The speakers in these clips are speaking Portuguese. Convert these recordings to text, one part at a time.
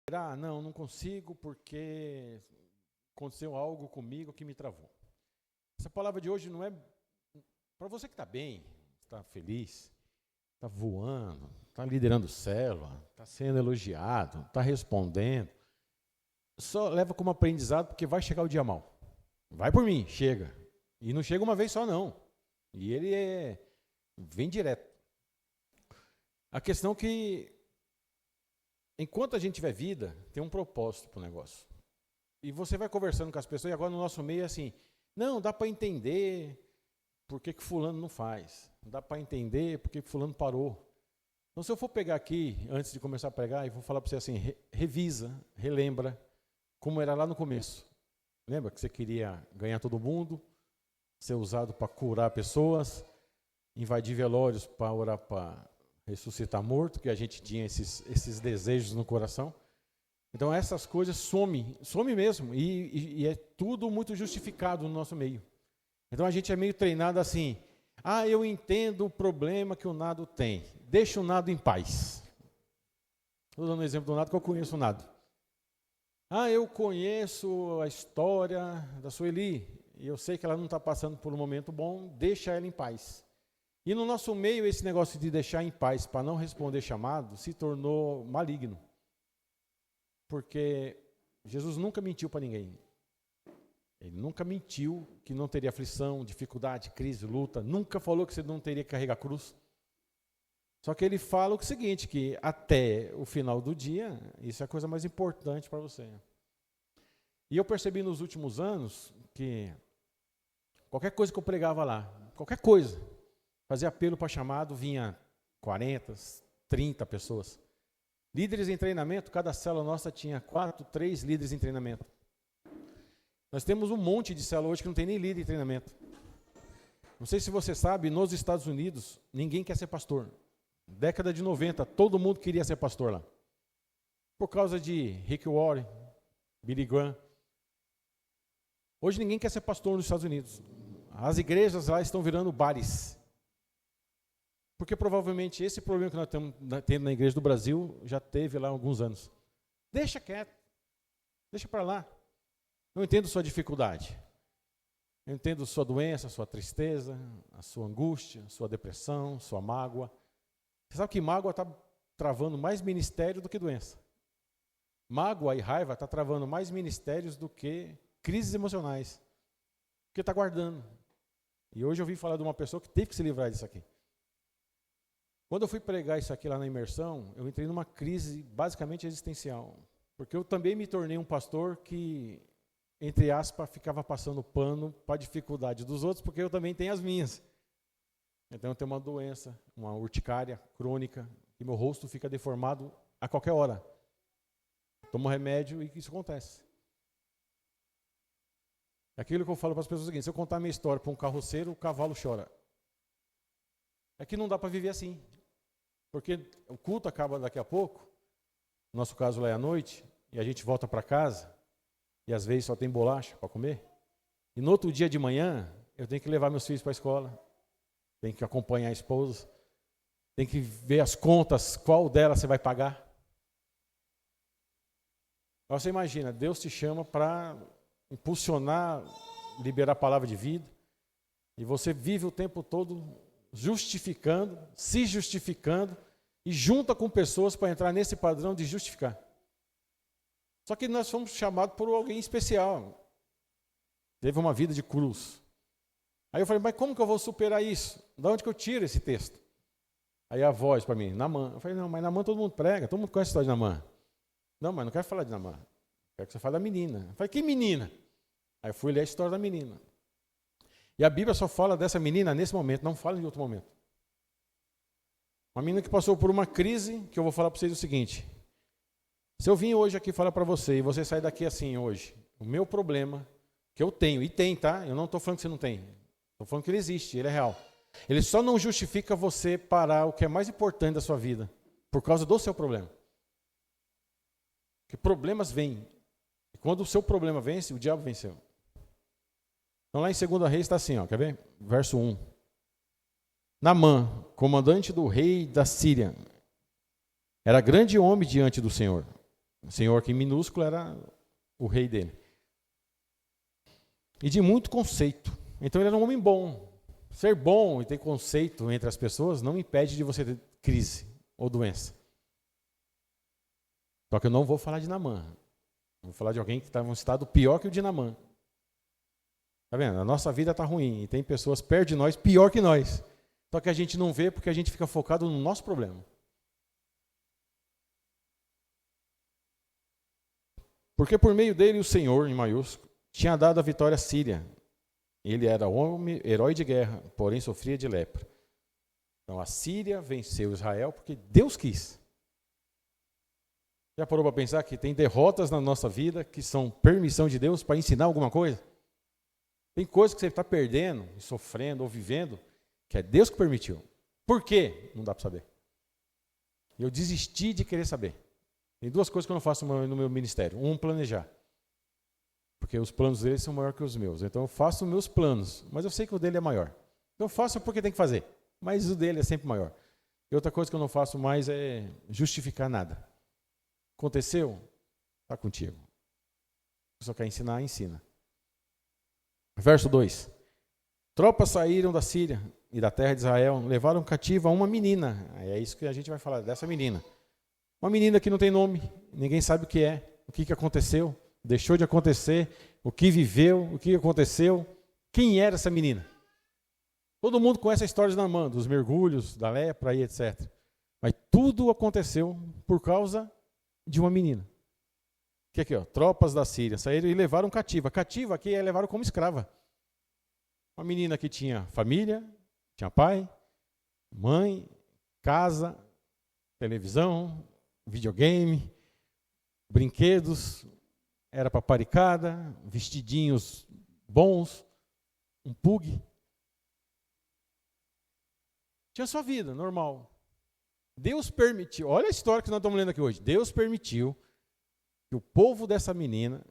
Não, não consigo porque aconteceu algo comigo que me travou. Essa palavra de hoje não é para você que está bem, está feliz, está voando, está liderando célula, está sendo elogiado, está respondendo. Só leva como aprendizado porque vai chegar o dia mau. Vai por mim, chega. E não chega uma vez só, não. E ele vem direto. A questão é que, enquanto a gente tiver vida, tem um propósito para o negócio. E você vai conversando com as pessoas, e agora no nosso meio é assim, não, dá para entender por que fulano não faz. Dá para entender por que fulano parou. Então, se eu for pegar aqui, antes de começar a pregar, e vou falar para você assim, revisa, relembra como era lá no começo. Lembra que você queria ganhar todo mundo, ser usado para curar pessoas, invadir velórios para orar para ressuscitar morto, que a gente tinha esses desejos no coração. Então essas coisas somem mesmo, e é tudo muito justificado no nosso meio. Então a gente é meio treinado assim, eu entendo o problema que o nado tem, deixa o nado em paz. Estou dando um exemplo do nado que eu conheço o nado. Eu conheço a história da Sueli, e eu sei que ela não está passando por um momento bom, deixa ela em paz. E no nosso meio, esse negócio de deixar em paz para não responder chamado se tornou maligno. Porque Jesus nunca mentiu para ninguém. Ele nunca mentiu que não teria aflição, dificuldade, crise, luta. Nunca falou que você não teria que carregar cruz. Só que ele fala o seguinte, que até o final do dia, isso é a coisa mais importante para você. E eu percebi nos últimos anos que qualquer coisa que eu pregava lá, qualquer coisa, fazia apelo para chamado, vinha 40, 30 pessoas. Líderes em treinamento, cada célula nossa tinha 3 líderes em treinamento. Nós temos um monte de célula hoje que não tem nem líder em treinamento. Não sei se você sabe, nos Estados Unidos, ninguém quer ser pastor. Década de 90, todo mundo queria ser pastor lá. Por causa de Rick Warren, Billy Graham. Hoje ninguém quer ser pastor nos Estados Unidos. As igrejas lá estão virando bares. Porque provavelmente esse problema que nós estamos tendo na igreja do Brasil já teve lá há alguns anos. Deixa quieto. Deixa para lá. Eu entendo sua dificuldade. Eu entendo sua doença, sua tristeza, a sua angústia, a sua depressão, sua mágoa. Você sabe que mágoa está travando mais ministério do que doença. Mágoa e raiva está travando mais ministérios do que crises emocionais. Porque está guardando. E hoje eu vim falar de uma pessoa que teve que se livrar disso aqui. Quando eu fui pregar isso aqui lá na imersão, eu entrei numa crise basicamente existencial. Porque eu também me tornei um pastor que, entre aspas, ficava passando pano para a dificuldade dos outros, porque eu também tenho as minhas. Então eu tenho uma doença, uma urticária crônica, e meu rosto fica deformado a qualquer hora. Tomo remédio e isso acontece. Aquilo que eu falo para as pessoas é o seguinte, se eu contar minha história para um carroceiro, o cavalo chora. É que não dá para viver assim. Porque o culto acaba daqui a pouco, no nosso caso lá é à noite, e a gente volta para casa, e às vezes só tem bolacha para comer. E no outro dia de manhã, eu tenho que levar meus filhos para a escola, tenho que acompanhar a esposa, tenho que ver as contas, qual delas você vai pagar. Agora você imagina, Deus te chama para impulsionar, liberar a palavra de vida, e você vive o tempo todo justificando, se justificando, e junta com pessoas para entrar nesse padrão de justificar. Só que nós fomos chamados por alguém especial. Teve uma vida de cruz. Aí eu falei, mas como que eu vou superar isso? De onde que eu tiro esse texto? Aí a voz para mim, Naamã. Eu falei, não, mas Naamã todo mundo prega, todo mundo conhece a história de Naamã. Não, mas não quero falar de Naamã. Quero que você fale da menina. Eu falei, que menina? Aí eu fui ler a história da menina. E a Bíblia só fala dessa menina nesse momento, não fala em outro momento. Uma menina que passou por uma crise, que eu vou falar para vocês o seguinte. Se eu vim hoje aqui falar para você, e você sair daqui assim hoje, o meu problema, que eu tenho, e tem, tá? Eu não estou falando que você não tem. Estou falando que ele existe, ele é real. Ele só não justifica você parar o que é mais importante da sua vida, por causa do seu problema. Porque problemas vêm. E quando o seu problema vence, o diabo venceu. Então lá em 2 Reis está assim, quer ver? Verso 1. Naamã, comandante do rei da Síria, era grande homem diante do Senhor. Senhor aqui minúsculo era o rei dele. E de muito conceito. Então ele era um homem bom. Ser bom e ter conceito entre as pessoas não impede de você ter crise ou doença. Só que eu não vou falar de Naamã. Vou falar de alguém que está em um estado pior que o de Naamã. Está vendo? A nossa vida está ruim e tem pessoas perto de nós pior que nós. Só que a gente não vê porque a gente fica focado no nosso problema. Porque por meio dele o Senhor, em maiúsculo, tinha dado a vitória à Síria. Ele era homem, herói de guerra, porém sofria de lepra. Então a Síria venceu Israel porque Deus quis. Já parou para pensar que tem derrotas na nossa vida que são permissão de Deus para ensinar alguma coisa? Tem coisas que você está perdendo, sofrendo ou vivendo, que é Deus que permitiu. Por quê? Não dá para saber. Eu desisti de querer saber. Tem duas coisas que eu não faço no meu ministério. Um, planejar. Porque os planos dele são maiores que os meus. Então eu faço os meus planos, mas eu sei que o dele é maior. Então eu faço porque tem que fazer, mas o dele é sempre maior. E outra coisa que eu não faço mais é justificar nada. Aconteceu? Está contigo. Se só quer ensinar, ensina. Verso 2. Tropas saíram da Síria e da terra de Israel, levaram cativa uma menina. É isso que a gente vai falar, dessa menina. Uma menina que não tem nome, ninguém sabe o que aconteceu, deixou de acontecer, o que viveu, o que aconteceu. Quem era essa menina? Todo mundo conhece a história de Naamã, dos mergulhos, da lepra e etc. Mas tudo aconteceu por causa de uma menina. Que aqui, ó, tropas da Síria saíram e levaram cativa. Cativa aqui é levaram como escrava. Uma menina que tinha família, tinha pai, mãe, casa, televisão, videogame, brinquedos, era paparicada, vestidinhos bons, um pug. Tinha sua vida normal. Deus permitiu, olha a história que nós estamos lendo aqui hoje. Deus permitiu que o povo dessa menina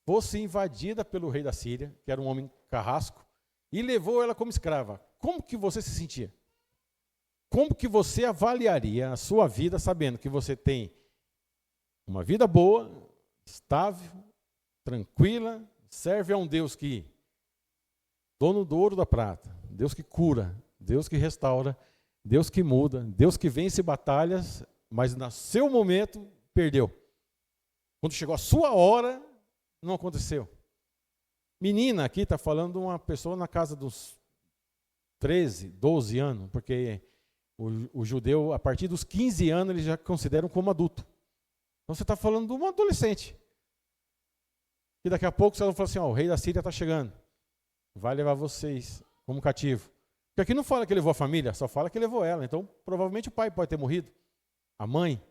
fosse invadida pelo rei da Síria, que era um homem carrasco, e levou ela como escrava. Como que você se sentia? Como que você avaliaria a sua vida sabendo que você tem uma vida boa, estável, tranquila, serve a um Deus que, dono do ouro e da prata, Deus que cura, Deus que restaura, Deus que muda, Deus que vence batalhas, mas no seu momento perdeu. Quando chegou a sua hora, não aconteceu. Menina aqui está falando de uma pessoa na casa dos 13, 12 anos, porque o judeu, a partir dos 15 anos, eles já consideram como adulto. Então você está falando de um adolescente. E daqui a pouco você vai falar assim, ó, o rei da Síria está chegando. Vai levar vocês como cativo. Porque aqui não fala que levou a família, só fala que levou ela. Então, provavelmente o pai pode ter morrido. A mãe.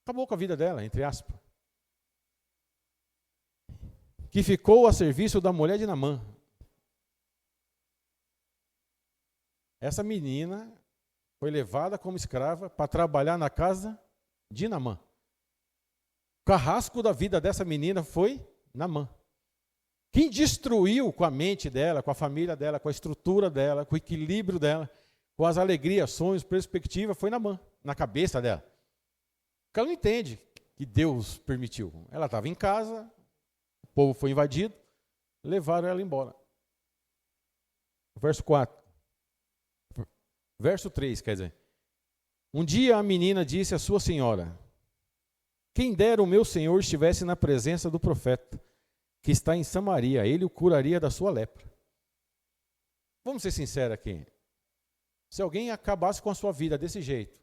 Acabou com a vida dela, entre aspas. Que ficou a serviço da mulher de Naamã. Essa menina foi levada como escrava para trabalhar na casa de Naamã. O carrasco da vida dessa menina foi Naamã. Quem destruiu com a mente dela, com a família dela, com a estrutura dela, com o equilíbrio dela, com as alegrias, sonhos, perspectivas, foi Naamã, na cabeça dela. Porque ela não entende que Deus permitiu. Ela estava em casa, o povo foi invadido, levaram ela embora. Verso 4. Verso 3, quer dizer. Um dia a menina disse à sua senhora, quem dera o meu senhor estivesse na presença do profeta, que está em Samaria, ele o curaria da sua lepra. Vamos ser sinceros aqui. Se alguém acabasse com a sua vida desse jeito,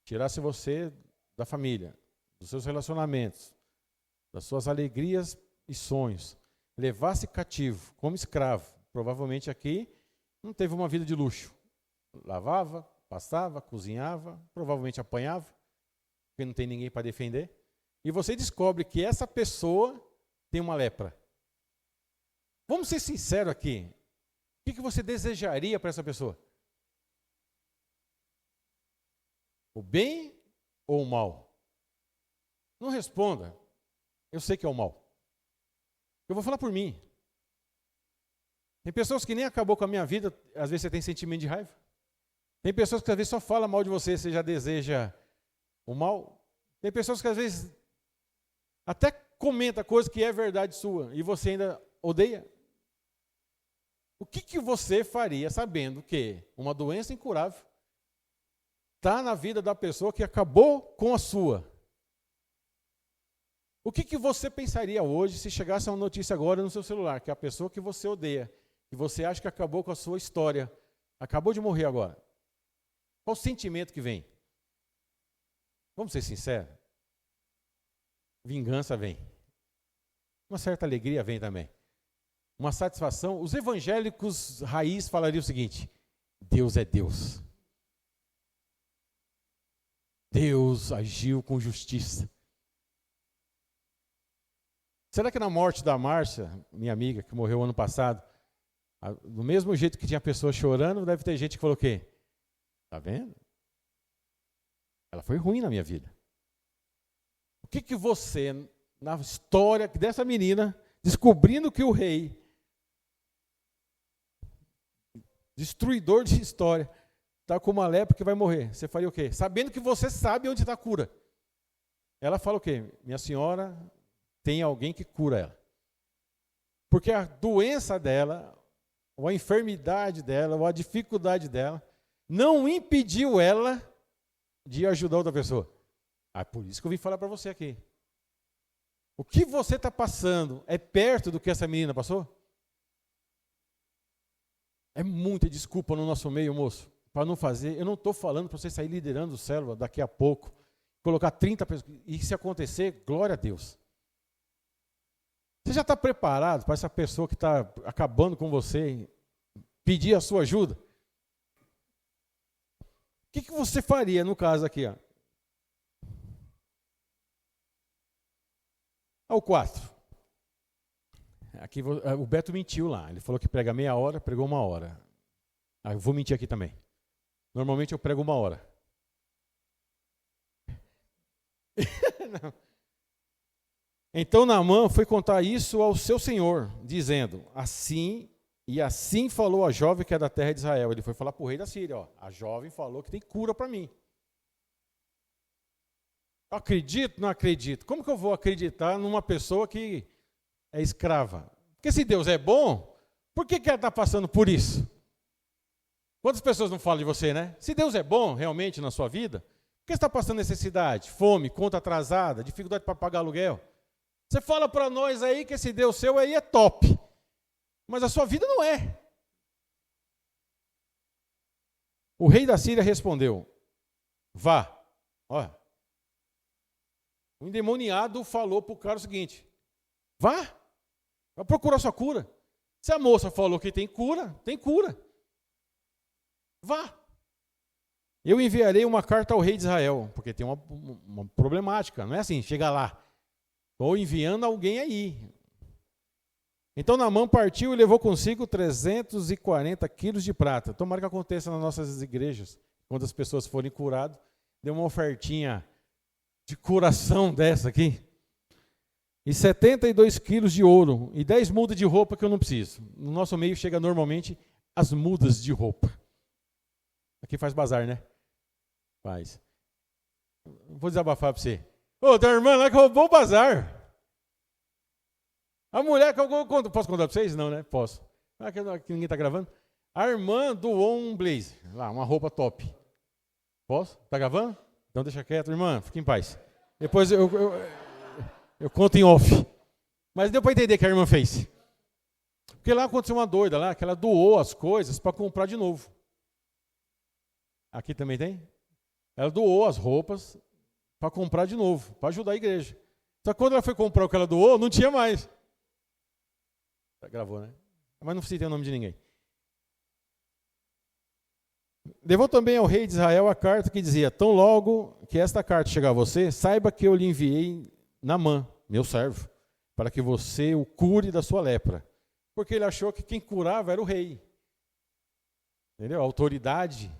tirasse você da família, dos seus relacionamentos, das suas alegrias e sonhos, levasse cativo, como escravo, provavelmente aqui não teve uma vida de luxo. Lavava, passava, cozinhava, provavelmente apanhava, porque não tem ninguém para defender. E você descobre que essa pessoa tem uma lepra. Vamos ser sinceros aqui. O que você desejaria para essa pessoa? O bem ou o mal? Não responda. Eu sei que é o mal. Eu vou falar por mim. Tem pessoas que nem acabou com a minha vida, às vezes você tem sentimento de raiva. Tem pessoas que às vezes só falam mal de você, você já deseja o mal. Tem pessoas que às vezes Até comenta coisa que é verdade sua e você ainda odeia. O que você faria sabendo que uma doença incurável está na vida da pessoa que acabou com a sua? O que você pensaria hoje se chegasse uma notícia agora no seu celular, que a pessoa que você odeia, que você acha que acabou com a sua história, acabou de morrer agora? Qual o sentimento que vem? Vamos ser sinceros? Vingança vem. Uma certa alegria vem também. Uma satisfação. Os evangélicos raiz falariam o seguinte: Deus é Deus. Deus agiu com justiça. Será que na morte da Márcia, minha amiga, que morreu ano passado, do mesmo jeito que tinha pessoas chorando, deve ter gente que falou o quê? Tá vendo? Ela foi ruim na minha vida. O que você, na história dessa menina, descobrindo que o rei, destruidor de história, está com uma lepra que vai morrer, você faria o quê? Sabendo que você sabe onde está a cura. Ela fala o quê? Minha senhora, tem alguém que cura ela. Porque a doença dela, ou a enfermidade dela, ou a dificuldade dela, não impediu ela de ajudar outra pessoa. Por isso que eu vim falar para você aqui. O que você está passando é perto do que essa menina passou? É muita desculpa no nosso meio, moço, para não fazer. Eu não estou falando para você sair liderando o célula daqui a pouco, colocar 30 pessoas, e se acontecer, glória a Deus. Você já está preparado para essa pessoa que está acabando com você pedir a sua ajuda? O que você faria no caso aqui? O 4. Aqui, o Beto mentiu lá. Ele falou que prega meia hora, pregou 1 hora. Eu vou mentir aqui também. Normalmente eu prego 1 hora. Não. Então Naamã foi contar isso ao seu senhor, dizendo, assim falou a jovem que é da terra de Israel. Ele foi falar para o rei da Síria, a jovem falou que tem cura para mim. Acredito? Não acredito. Como que eu vou acreditar numa pessoa que é escrava? Porque se Deus é bom, por que ela está passando por isso? Quantas pessoas não falam de você, né? Se Deus é bom realmente na sua vida, por que você está passando necessidade, fome, conta atrasada, dificuldade para pagar aluguel? Você fala para nós aí que esse Deus seu aí é top, mas a sua vida não é. O rei da Síria respondeu, vá. Olha, o endemoniado falou para o cara o seguinte, vá procurar sua cura. Se a moça falou que tem cura, tem cura. Vá. Eu enviarei uma carta ao rei de Israel, porque tem uma problemática, não é assim, chega lá. Estou enviando alguém aí. Então Naamã partiu e levou consigo 340 quilos de prata. Tomara que aconteça nas nossas igrejas. Quando as pessoas forem curadas, dê uma ofertinha de curação dessa aqui. E 72 quilos de ouro. E 10 mudas de roupa que eu não preciso. No nosso meio chega normalmente as mudas de roupa. Aqui faz bazar, né? Faz. Vou desabafar para você. Ô, tem uma irmã lá que roubou o bazar. A mulher que eu posso contar para vocês? Não, né? Posso. Que ninguém está gravando. A irmã doou um blazer, lá, uma roupa top. Posso? Está gravando? Então deixa quieto, irmã, fique em paz. Depois eu conto em off. Mas deu para entender o que a irmã fez. Porque lá aconteceu uma doida lá, que ela doou as coisas para comprar de novo. Aqui também tem? Ela doou as roupas para comprar de novo, para ajudar a igreja. Só que quando ela foi comprar o que ela doou, não tinha mais. Gravou, né? Mas não citei o nome de ninguém. Levou também ao rei de Israel a carta que dizia, tão logo que esta carta chegar a você, saiba que eu lhe enviei Naamã, meu servo, para que você o cure da sua lepra. Porque ele achou que quem curava era o rei. Entendeu? A autoridade.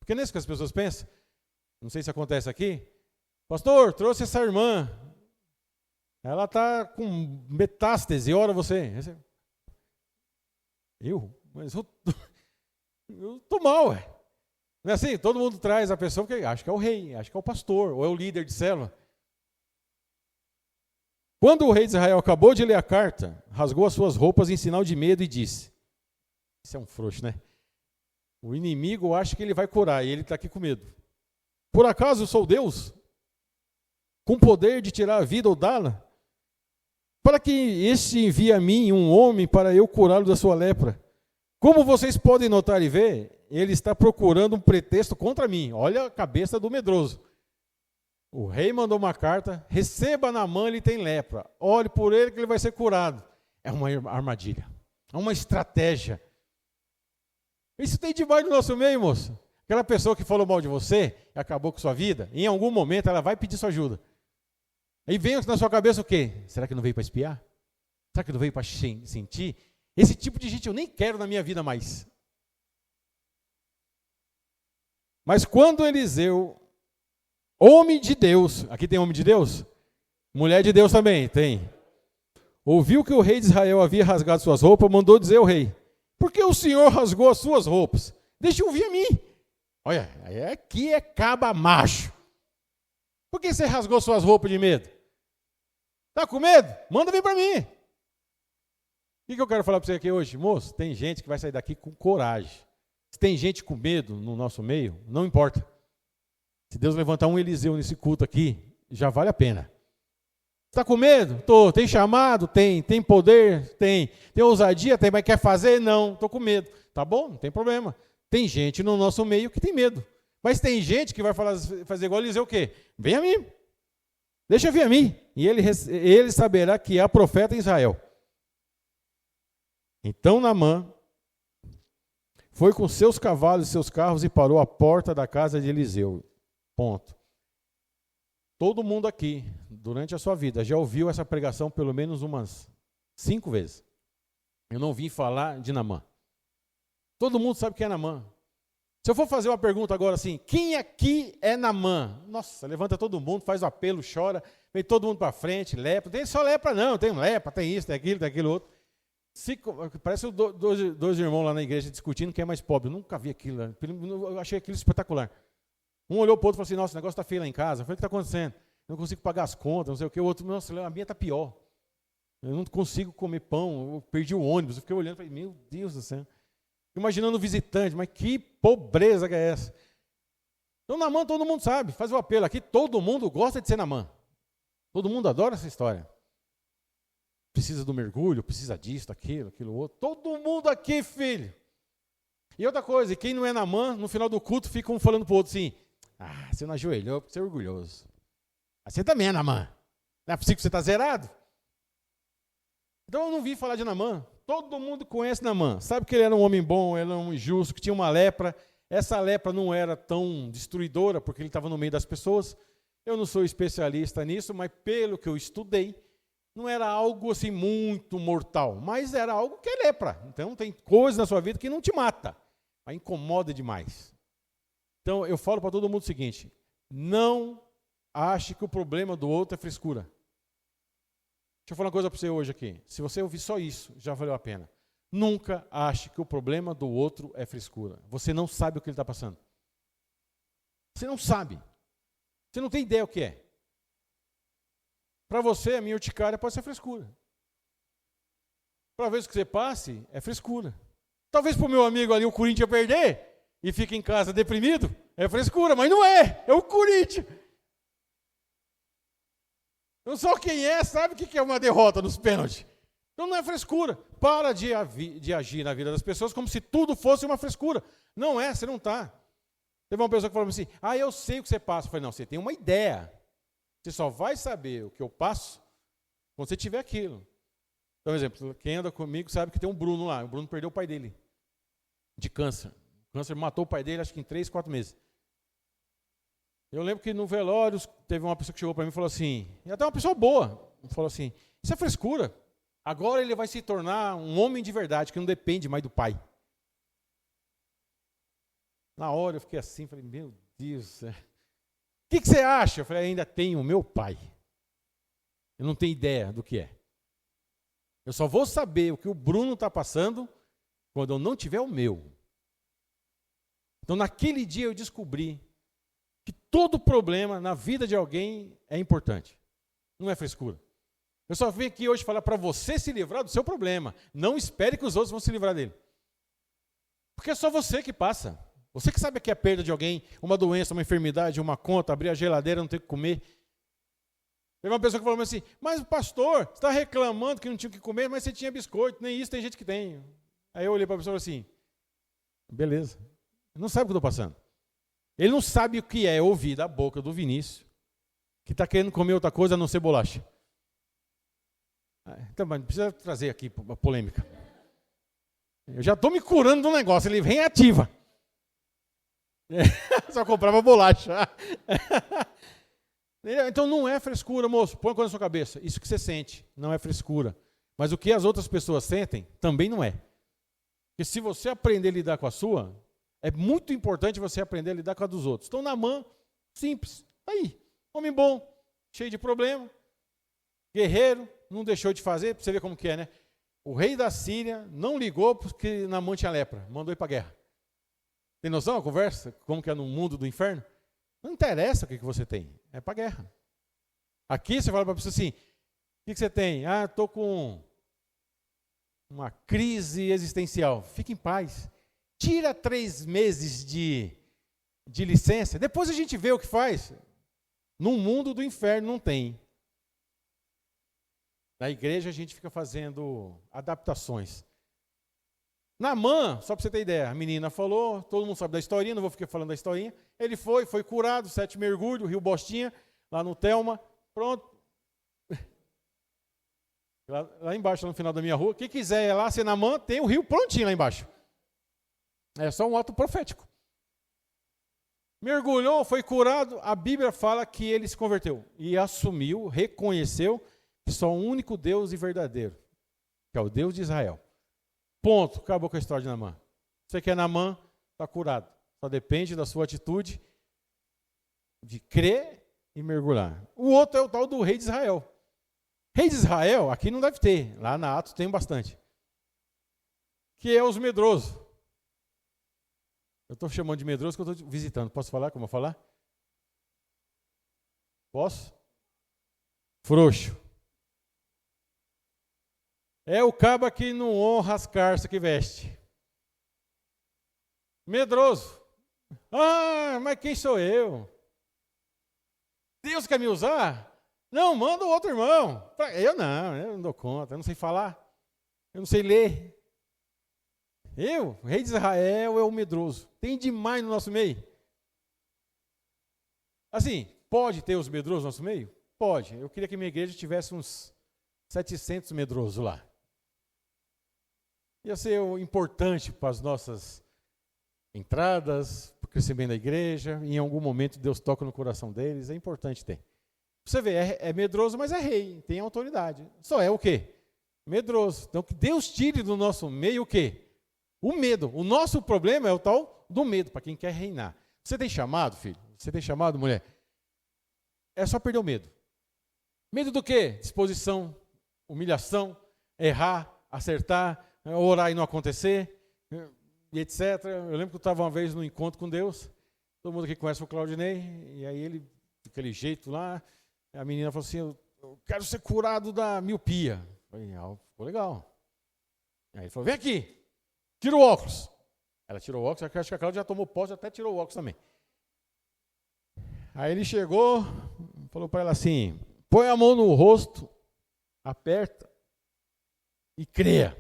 Porque não é isso que as pessoas pensam? Não sei se acontece aqui. Pastor, trouxe essa irmã. Ela está com metástase, ora você. Mas eu estou mal, ué. Não é assim? Todo mundo traz a pessoa porque acha que é o rei, acha que é o pastor, ou é o líder de célula. Quando o rei de Israel acabou de ler a carta, rasgou as suas roupas em sinal de medo e disse: isso é um frouxo, né? O inimigo acha que ele vai curar e ele está aqui com medo. Por acaso sou Deus, com poder de tirar a vida ou dá-la? Para que este envie a mim um homem para eu curá-lo da sua lepra. Como vocês podem notar e ver, ele está procurando um pretexto contra mim. Olha a cabeça do medroso. O rei mandou uma carta: receba Naamã, ele tem lepra. Ore por ele que ele vai ser curado. É uma armadilha, é uma estratégia. Isso tem demais no nosso meio, moço. Aquela pessoa que falou mal de você e acabou com sua vida, em algum momento ela vai pedir sua ajuda. Aí vem na sua cabeça o quê? Será que não veio para espiar? Será que não veio para sentir? Esse tipo de gente eu nem quero na minha vida mais. Mas quando Eliseu, homem de Deus, aqui tem homem de Deus? Mulher de Deus também, tem. Ouviu que o rei de Israel havia rasgado suas roupas, mandou dizer ao rei: por que o senhor rasgou as suas roupas? Deixa eu vir a mim. Olha, aqui é caba macho. Por que você rasgou suas roupas de medo? Está com medo? Manda vir para mim. O que eu quero falar para você aqui hoje? Moço, tem gente que vai sair daqui com coragem. Se tem gente com medo no nosso meio, não importa. Se Deus levantar um Eliseu nesse culto aqui, já vale a pena. Está com medo? Tô. Tem chamado? Tem. Tem poder? Tem. Tem ousadia? Tem. Mas quer fazer? Não. Estou com medo. Tá bom? Não tem problema. Tem gente no nosso meio que tem medo. Mas tem gente que vai fazer igual Eliseu o quê? Vem a mim. Deixa vir a mim. E ele saberá que há profeta em Israel. Então Naamã foi com seus cavalos e seus carros e parou à porta da casa de Eliseu. Ponto. Todo mundo aqui, durante a sua vida, já ouviu essa pregação pelo menos umas 5 vezes. Eu não vim falar de Naamã. Todo mundo sabe quem é Naamã. Se eu for fazer uma pergunta agora assim, quem aqui é Naamã? Nossa, levanta todo mundo, faz o apelo, chora, vem todo mundo para frente, lepra. Tem só lepra não, tem lepra, tem isso, tem aquilo outro. Parece dois irmãos lá na igreja discutindo quem é mais pobre. Eu nunca vi aquilo. Eu achei aquilo espetacular. Um olhou para o outro e falou assim: nossa, o negócio está feio lá em casa. Eu falei: o que está acontecendo? Eu não consigo pagar as contas, não sei o que. O outro: nossa, a minha está pior. Eu não consigo comer pão, eu perdi o ônibus. Eu fiquei olhando e falei: meu Deus do céu. Imaginando o visitante, mas que pobreza que é essa? Então, Naamã, todo mundo sabe, faz o apelo aqui. Todo mundo gosta de ser Naamã. Todo mundo adora essa história. Precisa do mergulho, precisa disso, aquilo outro. Todo mundo aqui, filho. E outra coisa, e quem não é Naamã, no final do culto, fica um falando para o outro assim: ah, você não ajoelhou porque você é orgulhoso. Você também é Naamã. Não é possível que você está zerado? Então eu não vim falar de Naamã. Todo mundo conhece Naamã. Sabe que ele era um homem bom, ele era um homem justo, que tinha uma lepra. Essa lepra não era tão destruidora, porque ele estava no meio das pessoas. Eu não sou especialista nisso, mas pelo que eu estudei, não era algo assim muito mortal, mas era algo que é lepra. Então tem coisas na sua vida que não te mata, mas incomoda demais. Então eu falo para todo mundo o seguinte: não ache que o problema do outro é frescura. Deixa eu falar uma coisa para você hoje aqui. Se você ouvir só isso, já valeu a pena. Nunca ache que o problema do outro é frescura. Você não sabe o que ele está passando. Você não sabe. Você não tem ideia o que é. Para você, a minha urticária pode ser frescura. Para ver o que você passe, é frescura. Talvez para o meu amigo ali, o Corinthians perder e fica em casa deprimido, é frescura, mas não é. É o Corinthians. Então só quem sabe o que é uma derrota nos pênaltis. Então não é frescura. Para de agir na vida das pessoas como se tudo fosse uma frescura. Não é, você não está. Teve uma pessoa que falou assim: ah, eu sei o que você passa. Eu falei: não, você tem uma ideia. Você só vai saber o que eu passo quando você tiver aquilo. Então, por exemplo, quem anda comigo sabe que tem um Bruno lá. O Bruno perdeu o pai dele de câncer. O câncer matou o pai dele, acho que em 3, 4 meses. Eu lembro que no velório teve uma pessoa que chegou para mim e falou assim, e até uma pessoa boa, falou assim: isso é frescura. Agora ele vai se tornar um homem de verdade, que não depende mais do pai. Na hora eu fiquei assim, falei: meu Deus, o que você acha? Eu falei: ainda tenho o meu pai. Eu não tenho ideia do que é. Eu só vou saber o que o Bruno está passando quando eu não tiver o meu. Então naquele dia eu descobri que todo problema na vida de alguém é importante. Não é frescura. Eu só vim aqui hoje falar para você se livrar do seu problema. Não espere que os outros vão se livrar dele. Porque é só você que passa. Você que sabe que é a perda de alguém, uma doença, uma enfermidade, uma conta, abrir a geladeira, não ter o que comer. Teve uma pessoa que falou assim, mas pastor, você está reclamando que não tinha o que comer, mas você tinha biscoito, nem isso tem gente que tem. Aí eu olhei para a pessoa e falei assim, beleza, não sabe o que eu estou passando. Ele não sabe o que é ouvir da boca do Vinícius, que está querendo comer outra coisa a não ser bolacha. Então, mas não precisa trazer aqui a polêmica. Eu já estou me curando do negócio, ele vem ativa. Só comprava bolacha. Então não é frescura, moço. Põe a coisa na sua cabeça. Isso que você sente não é frescura. Mas o que as outras pessoas sentem também não é. Porque se você aprender a lidar com a sua, é muito importante você aprender a lidar com a dos outros. Então, Naamã, simples. Aí, homem bom, cheio de problema, guerreiro, não deixou de fazer, para você ver como que é, né? O rei da Síria não ligou porque Naamã tinha lepra, mandou ir para a guerra. Tem noção a conversa? Como que é no mundo do inferno? Não interessa o que você tem, é para a guerra. Aqui você fala para a pessoa assim, o que você tem? Ah, estou com uma crise existencial. Fique em paz. Tira 3 meses de licença, depois a gente vê o que faz. No mundo do inferno não tem. Na igreja a gente fica fazendo adaptações. Naamã, só para você ter ideia, a menina falou, todo mundo sabe da historinha, não vou ficar falando da historinha. Ele foi curado, 7 mergulhos, Rio Bostinha, lá no Telma, pronto. Lá embaixo, no final da minha rua, quem quiser ir lá ser Naamã, tem o rio prontinho lá embaixo. É só um ato profético. Mergulhou, foi curado, a Bíblia fala que ele se converteu e assumiu, reconheceu que só o único Deus e verdadeiro, que é o Deus de Israel. Ponto, acabou com a história de Naamã. Você que é Naamã, está curado. Só depende da sua atitude de crer e mergulhar. O outro é o tal do rei de Israel. Rei de Israel, aqui não deve ter, lá na Atos tem bastante. Que é os medrosos. Eu estou chamando de medroso porque eu estou visitando. Posso falar como eu falar? Posso? Frouxo. É o caba que não honra as carças que veste. Medroso. Ah, mas quem sou eu? Deus quer me usar? Não, manda o outro irmão. Eu não dou conta, eu não sei falar. Eu não sei ler. O rei de Israel é o medroso. Tem demais no nosso meio. Assim, pode ter os medrosos no nosso meio? Pode. Eu queria que minha igreja tivesse uns 700 medrosos lá. Ia ser importante para as nossas entradas, para o crescimento da igreja. Em algum momento Deus toca no coração deles. É importante ter. Você vê, é medroso, mas é rei. Tem autoridade. Só é o quê? Medroso. Então, que Deus tire do nosso meio o quê? O medo. O nosso problema é o tal do medo, para quem quer reinar. Você tem chamado, filho? Você tem chamado, mulher? É só perder o medo. Medo do quê? Disposição, humilhação, errar, acertar, orar e não acontecer, e etc. Eu lembro que eu estava uma vez num encontro com Deus, todo mundo aqui conhece o Claudinei, e aí ele, daquele jeito lá, a menina falou assim, eu quero ser curado da miopia. Eu falei, ficou legal. Aí ele falou, vem aqui. Tira o óculos. Ela tirou o óculos, acho que a Cláudia já tomou posse, até tirou o óculos também. Aí ele chegou, falou para ela assim, põe a mão no rosto, aperta e creia.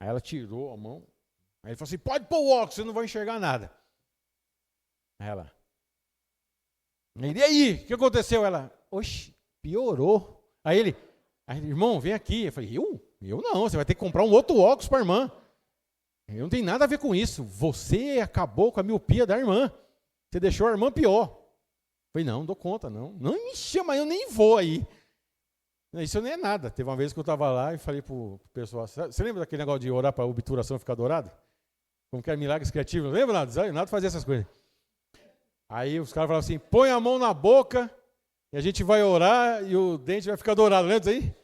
Aí ela tirou a mão, aí ele falou assim, pode pôr o óculos, você não vai enxergar nada. Aí ela, e aí, o que aconteceu? Ela, oxe, piorou. Aí ele, irmão, vem aqui. Eu falei, eu não, você vai ter que comprar um outro óculos para a irmã. Eu não tenho nada a ver com isso. Você acabou com a miopia da irmã. Você deixou a irmã pior. Eu falei, não dou conta, não. Não me chama, eu nem vou aí. Isso nem é nada. Teve uma vez que eu estava lá e falei para o pessoal, você lembra daquele negócio de orar para a obturação ficar dourada? Como que era milagres criativos? Lembra, nada? Nada fazia essas coisas. Aí os caras falavam assim, põe a mão na boca e a gente vai orar e o dente vai ficar dourado. Lembra disso aí?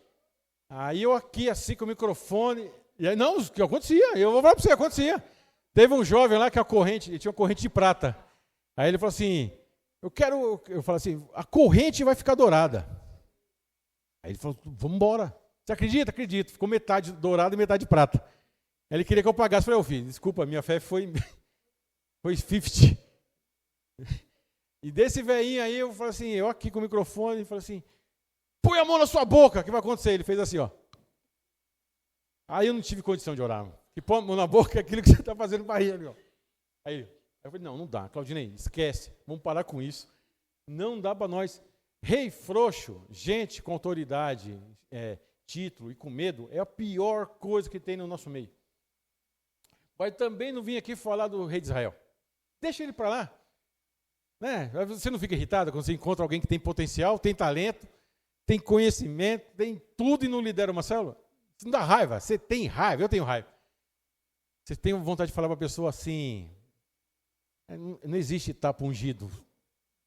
Aí eu aqui assim com o microfone... E aí, não, o que acontecia? Eu vou falar para você, acontecia. Teve um jovem lá que ele tinha uma corrente de prata. Aí ele falou assim, eu falei assim, a corrente vai ficar dourada. Aí ele falou, vamos embora. Você acredita? Acredito. Ficou metade dourado e metade de prata. Aí ele queria que eu pagasse. Eu falei, filho, desculpa, minha fé foi 50. E desse velhinho aí, eu falei assim, eu aqui com o microfone, falei assim, põe a mão na sua boca, o que vai acontecer? Ele fez assim, ó. Aí eu não tive condição de orar. Que põe a mão na boca é aquilo que você está fazendo para ele, ó. Aí eu falei, não dá, Claudinei, esquece, vamos parar com isso. Não dá para nós. Rei frouxo, gente com autoridade, título e com medo, é a pior coisa que tem no nosso meio. Mas também não vim aqui falar do rei de Israel. Deixa ele para lá. Né? Você não fica irritado quando você encontra alguém que tem potencial, tem talento, tem conhecimento, tem tudo e não lidera uma célula? Isso não dá raiva. Você tem raiva, eu tenho raiva. Você tem vontade de falar para a pessoa assim, não existe tapa ungido.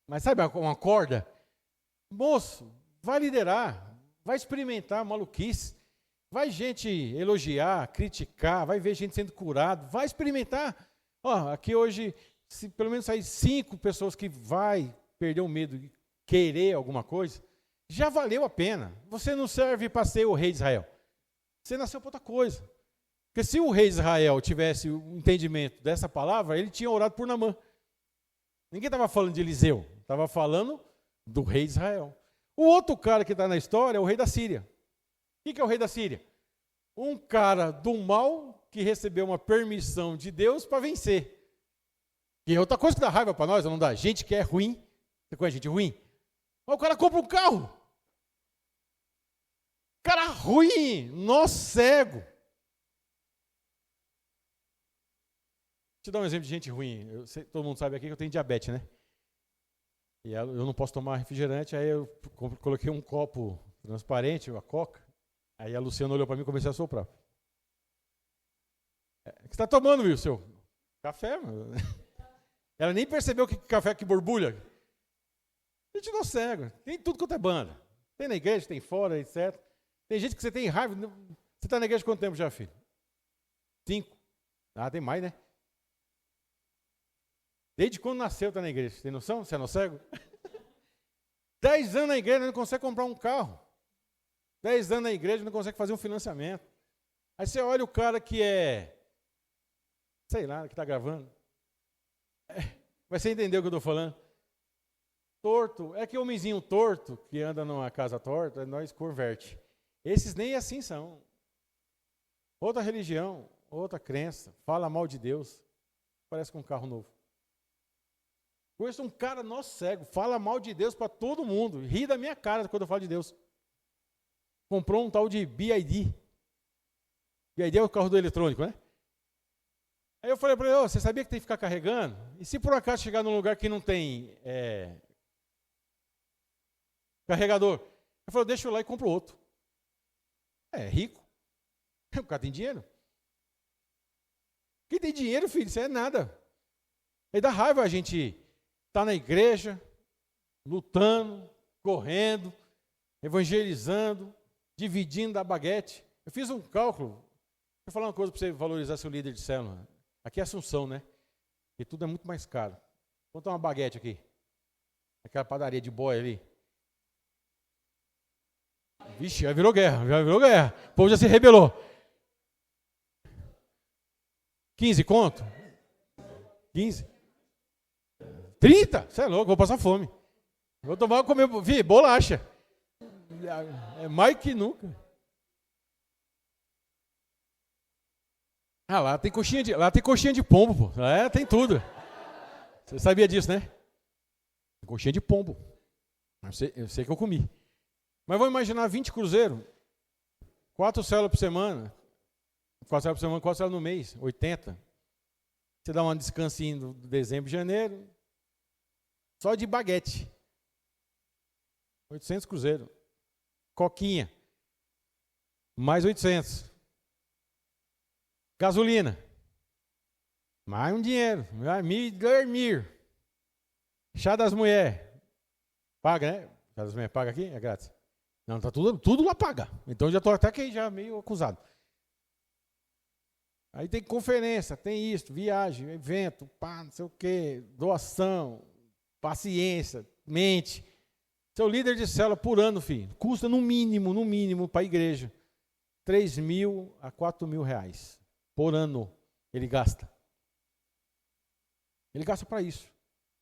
Mas sabe uma corda? Moço, vai liderar, vai experimentar maluquice, vai gente elogiar, criticar, vai ver gente sendo curado, vai experimentar. Aqui hoje, se pelo menos sair 5 pessoas que vai perder o medo de querer alguma coisa, já valeu a pena. Você não serve para ser o rei de Israel. Você nasceu para outra coisa. Porque se o rei de Israel tivesse o entendimento dessa palavra, ele tinha orado por Naamã. Ninguém estava falando de Eliseu, estava falando do rei de Israel. O outro cara que está na história é o rei da Síria. O que é o rei da Síria? Um cara do mal que recebeu uma permissão de Deus para vencer. E é outra coisa que dá raiva para nós, não dá? Gente que é ruim. Você conhece gente ruim? Mas o cara compra um carro. Cara ruim, nó cego. Deixa eu dar um exemplo de gente ruim. Todo mundo sabe aqui que eu tenho diabetes, né? E eu não posso tomar refrigerante, aí eu coloquei um copo transparente, uma coca. Aí a Luciana olhou para mim e comecei a soprar. O que você está tomando, Wilson? Café, mano. Ela nem percebeu que café que borbulha. Gente não cego. Tem tudo quanto é banda. Tem na igreja, tem fora, etc. Tem gente que você tem raiva. Você está na igreja há quanto tempo já, filho? 5. Tem mais, né? Desde quando nasceu está na igreja. Tem noção? Você é não cego? 10 anos na igreja não consegue comprar um carro. 10 anos na igreja não consegue fazer um financiamento. Aí você olha o cara que sei lá, que está gravando. Mas você entendeu o que eu estou falando? Torto. É que homenzinho torto, que anda numa casa torta, nós converte. Esses nem assim são. Outra religião, outra crença, fala mal de Deus, parece com um carro novo. Conheço um cara, nosso cego, fala mal de Deus para todo mundo, ri da minha cara quando eu falo de Deus. Comprou um tal de BID. BID é o carro do eletrônico, né? Aí eu falei para ele, você sabia que tem que ficar carregando? E se por acaso chegar num lugar que não tem carregador? Ele falou, deixa eu ir lá e compro outro. É rico. O cara tem dinheiro. Quem tem dinheiro, filho, isso é nada. Aí dá raiva a gente estar na igreja, lutando, correndo, evangelizando, dividindo da baguete. Eu fiz um cálculo. Vou falar uma coisa para você valorizar seu líder de célula. Aqui é Assunção, né? E tudo é muito mais caro. Quanto é uma baguete aqui? Aquela padaria de boi ali. Vixe, já virou guerra, O povo já se rebelou. 15 conto? 15? 30? Você é louco, vou passar fome. Vou comer bolacha. É mais que nunca. Lá tem coxinha de pombo, pô. Tem tudo. Você sabia disso, né? Coxinha de pombo. Eu sei que eu comi. Mas vamos imaginar 20 cruzeiros, 4 células por semana, 4 células por semana, 4 células no mês, 80. Você dá um descansinho de dezembro e janeiro, só de baguete. 800 cruzeiros. Coquinha, mais 800. Gasolina, mais um dinheiro, me dormir. Chá das mulheres, paga, né? Chá das mulheres paga aqui? É grátis. Não, tá tudo lá paga. Então já estou até aqui já meio acusado. Aí tem conferência, tem isso, viagem, evento, não sei o quê, doação, paciência, mente. Seu líder de célula por ano, filho, custa no mínimo, para a igreja, 3.000 a 4.000 reais por ano ele gasta. Ele gasta para isso,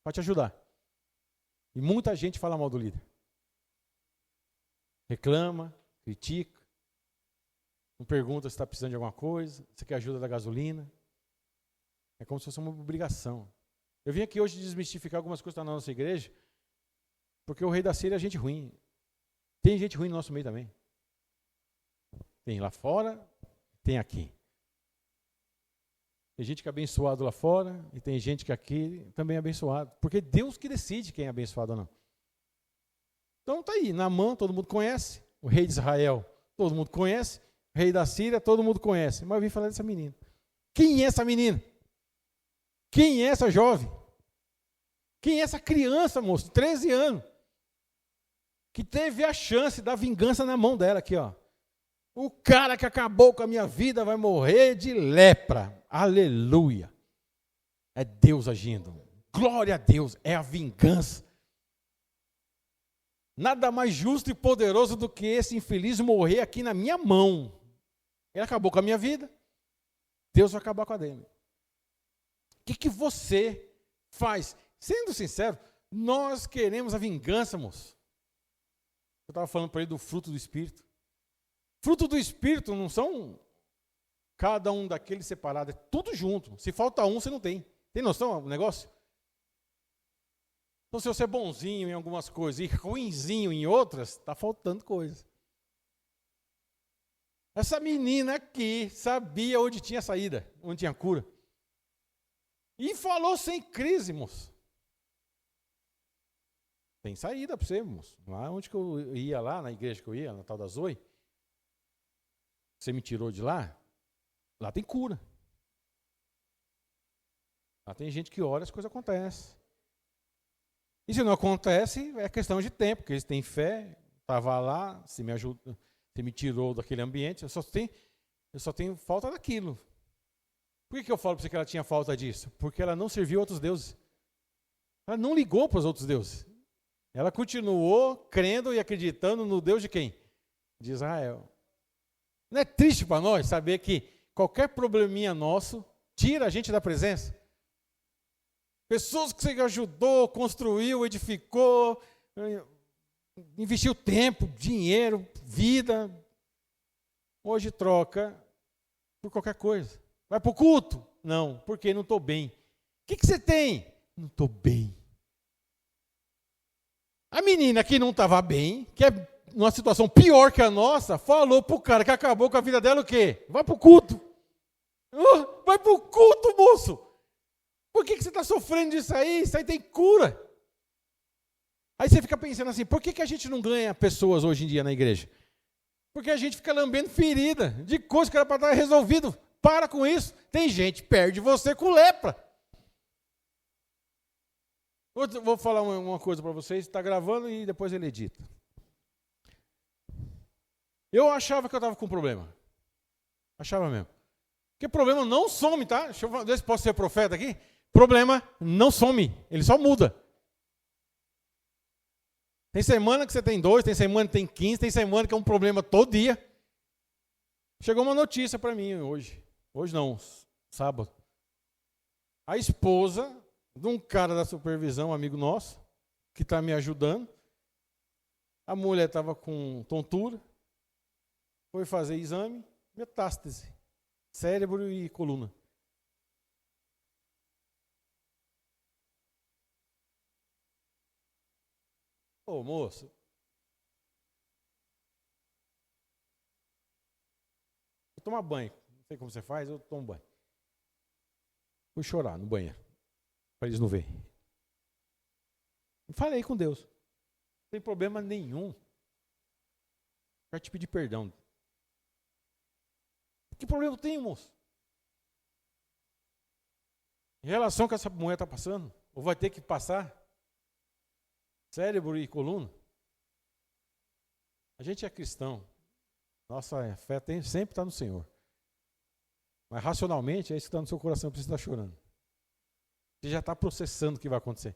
para te ajudar. E muita gente fala mal do líder. Reclama, critica, não pergunta se está precisando de alguma coisa, se quer ajuda da gasolina. É como se fosse uma obrigação. Eu vim aqui hoje desmistificar algumas coisas na nossa igreja, porque o rei da Síria é gente ruim. Tem gente ruim no nosso meio também. Tem lá fora, tem aqui. Tem gente que é abençoado lá fora, e tem gente que aqui também é abençoado. Porque Deus que decide quem é abençoado ou não. Então tá aí, Naamã, todo mundo conhece. O rei de Israel, todo mundo conhece. O rei da Síria, todo mundo conhece. Mas eu vim falar dessa menina. Quem é essa menina? Quem é essa jovem? Quem é essa criança, moço, 13 anos? Que teve a chance da vingança na mão dela aqui, ó. O cara que acabou com a minha vida vai morrer de lepra. Aleluia. É Deus agindo. Glória a Deus. É a vingança. Nada mais justo e poderoso do que esse infeliz morrer aqui na minha mão. Ele acabou com a minha vida. Deus vai acabar com a dele. O que você faz? Sendo sincero, nós queremos a vingança, moço. Eu estava falando para ele do fruto do Espírito. Fruto do Espírito não são cada um daqueles separado, é tudo junto. Se falta um, você não tem. Tem noção do negócio? Então, se você é bonzinho em algumas coisas e ruinzinho em outras, está faltando coisa. Essa menina aqui sabia onde tinha saída, onde tinha cura. E falou sem crise, moço. Tem saída para você, moço. Lá onde que eu ia, lá na igreja que eu ia, na tal da Zoe, você me tirou de lá, lá tem cura. Lá tem gente que ora e as coisas acontecem. E se não acontece, é questão de tempo, porque eles têm fé, estava lá, você me ajuda, você me tirou daquele ambiente, eu só tenho falta daquilo. Por que eu falo para você que ela tinha falta disso? Porque ela não serviu a outros deuses. Ela não ligou para os outros deuses. Ela continuou crendo e acreditando no Deus de quem? De Israel. Não é triste para nós saber que qualquer probleminha nosso tira a gente da presença? Pessoas que você ajudou, construiu, edificou, investiu tempo, dinheiro, vida, hoje troca por qualquer coisa. Vai para o culto? Não, porque não estou bem. O que você tem? Não estou bem. A menina que não estava bem, que é numa situação pior que a nossa, falou para o cara que acabou com a vida dela o quê? Vai para o culto. Vai para o culto, moço. Por que você está sofrendo disso aí? Isso aí tem cura. Aí você fica pensando assim, por que a gente não ganha pessoas hoje em dia na igreja? Porque a gente fica lambendo ferida de coisa que era para estar resolvido. Para com isso. Tem gente que perde você com lepra. Vou falar uma coisa para vocês, está gravando e depois ele edita. Eu achava que eu estava com problema. Achava mesmo. Porque problema não some, tá? Deixa eu ver se posso ser profeta aqui. Problema não some, ele só muda. Tem semana que você tem 2, tem semana que tem 15, tem semana que é um problema todo dia. Chegou uma notícia para mim hoje. Hoje não, sábado. A esposa de um cara da supervisão, amigo nosso, que está me ajudando. A mulher estava com tontura, foi fazer exame, metástase, cérebro e coluna. Ô, moço, vou tomar banho. Não sei como você faz, eu tomo banho. Fui chorar no banheiro, para eles não verem. Falei com Deus. Não tem problema nenhum. Quero te pedir perdão. Que problema tem, moço? Em relação ao que essa mulher está passando, ou vai ter que passar, cérebro e coluna. A gente é cristão. Nossa fé sempre está no Senhor. Mas racionalmente, é isso que está no seu coração, precisa estar chorando. Você já está processando o que vai acontecer.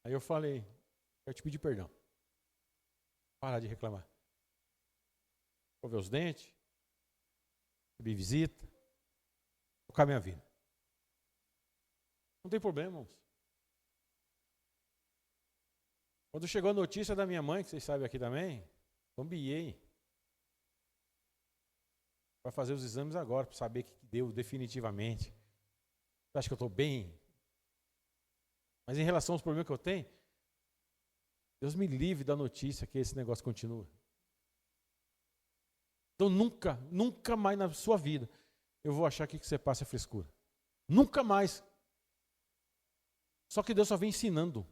Aí eu falei, quero te pedir perdão. Parar de reclamar. Vou ver os dentes, receber visita, tocar minha vida. Não tem problema, irmãos. Quando chegou a notícia da minha mãe, que vocês sabem aqui também, bombiei. Vai fazer os exames agora, para saber o que deu definitivamente. Você acha que eu estou bem? Mas em relação aos problemas que eu tenho, Deus me livre da notícia que esse negócio continua. Então nunca mais na sua vida eu vou achar que você passa é frescura. Nunca mais. Só que Deus só vem ensinando.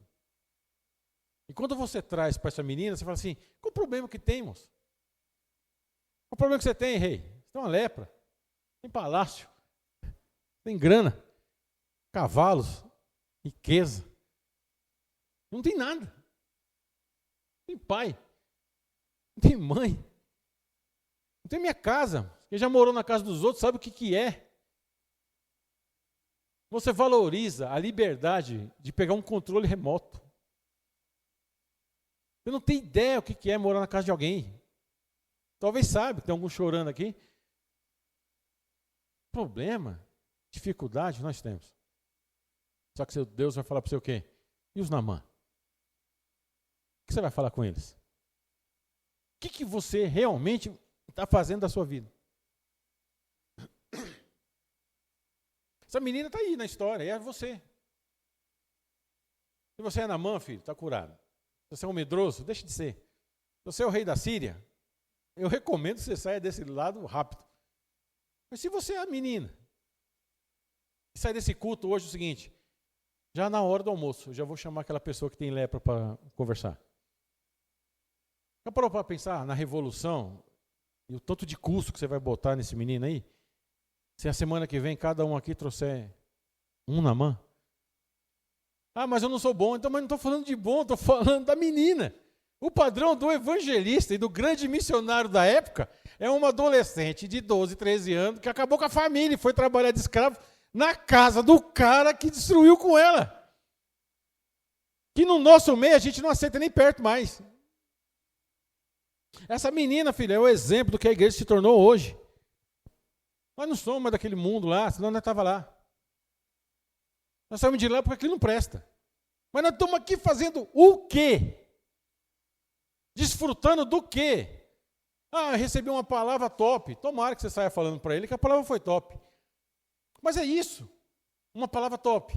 E quando você traz para essa menina, você fala assim, qual o problema que temos? Qual o problema que você tem, rei? Você tem uma lepra, tem palácio, tem grana, cavalos, riqueza. Não tem nada. Não tem pai, não tem mãe, não tem minha casa. Quem já morou na casa dos outros sabe o que é. Você valoriza a liberdade de pegar um controle remoto. Você não tem ideia o que é morar na casa de alguém. Talvez sabe, tem algum chorando aqui. Problema, dificuldade nós temos. Só que Deus vai falar para você o quê? E os Naamã? O que você vai falar com eles? O que você realmente está fazendo da sua vida? Essa menina está aí na história, é você. Se você é Naamã, filho, está curado. Se você é um medroso, deixe de ser. Se você é o rei da Síria, eu recomendo que você saia desse lado rápido. Mas se você é a menina, e sai desse culto hoje, é o seguinte, já na hora do almoço, eu já vou chamar aquela pessoa que tem lepra para conversar. Já parou para pensar na revolução e o tanto de custo que você vai botar nesse menino aí? Se a semana que vem cada um aqui trouxer um Naamã. Ah, mas eu não sou bom. Então, mas não estou falando de bom, estou falando da menina. O padrão do evangelista e do grande missionário da época é uma adolescente de 12, 13 anos que acabou com a família e foi trabalhar de escravo na casa do cara que destruiu com ela. Que no nosso meio a gente não aceita nem perto mais. Essa menina, filha, é o exemplo do que a igreja se tornou hoje. Nós não somos mais daquele mundo lá, senão nós estávamos lá. Nós saímos de lá porque aquilo não presta. Mas nós estamos aqui fazendo o quê? Desfrutando do quê? Ah, eu recebi uma palavra top. Tomara que você saia falando para ele que a palavra foi top. Mas é isso. Uma palavra top.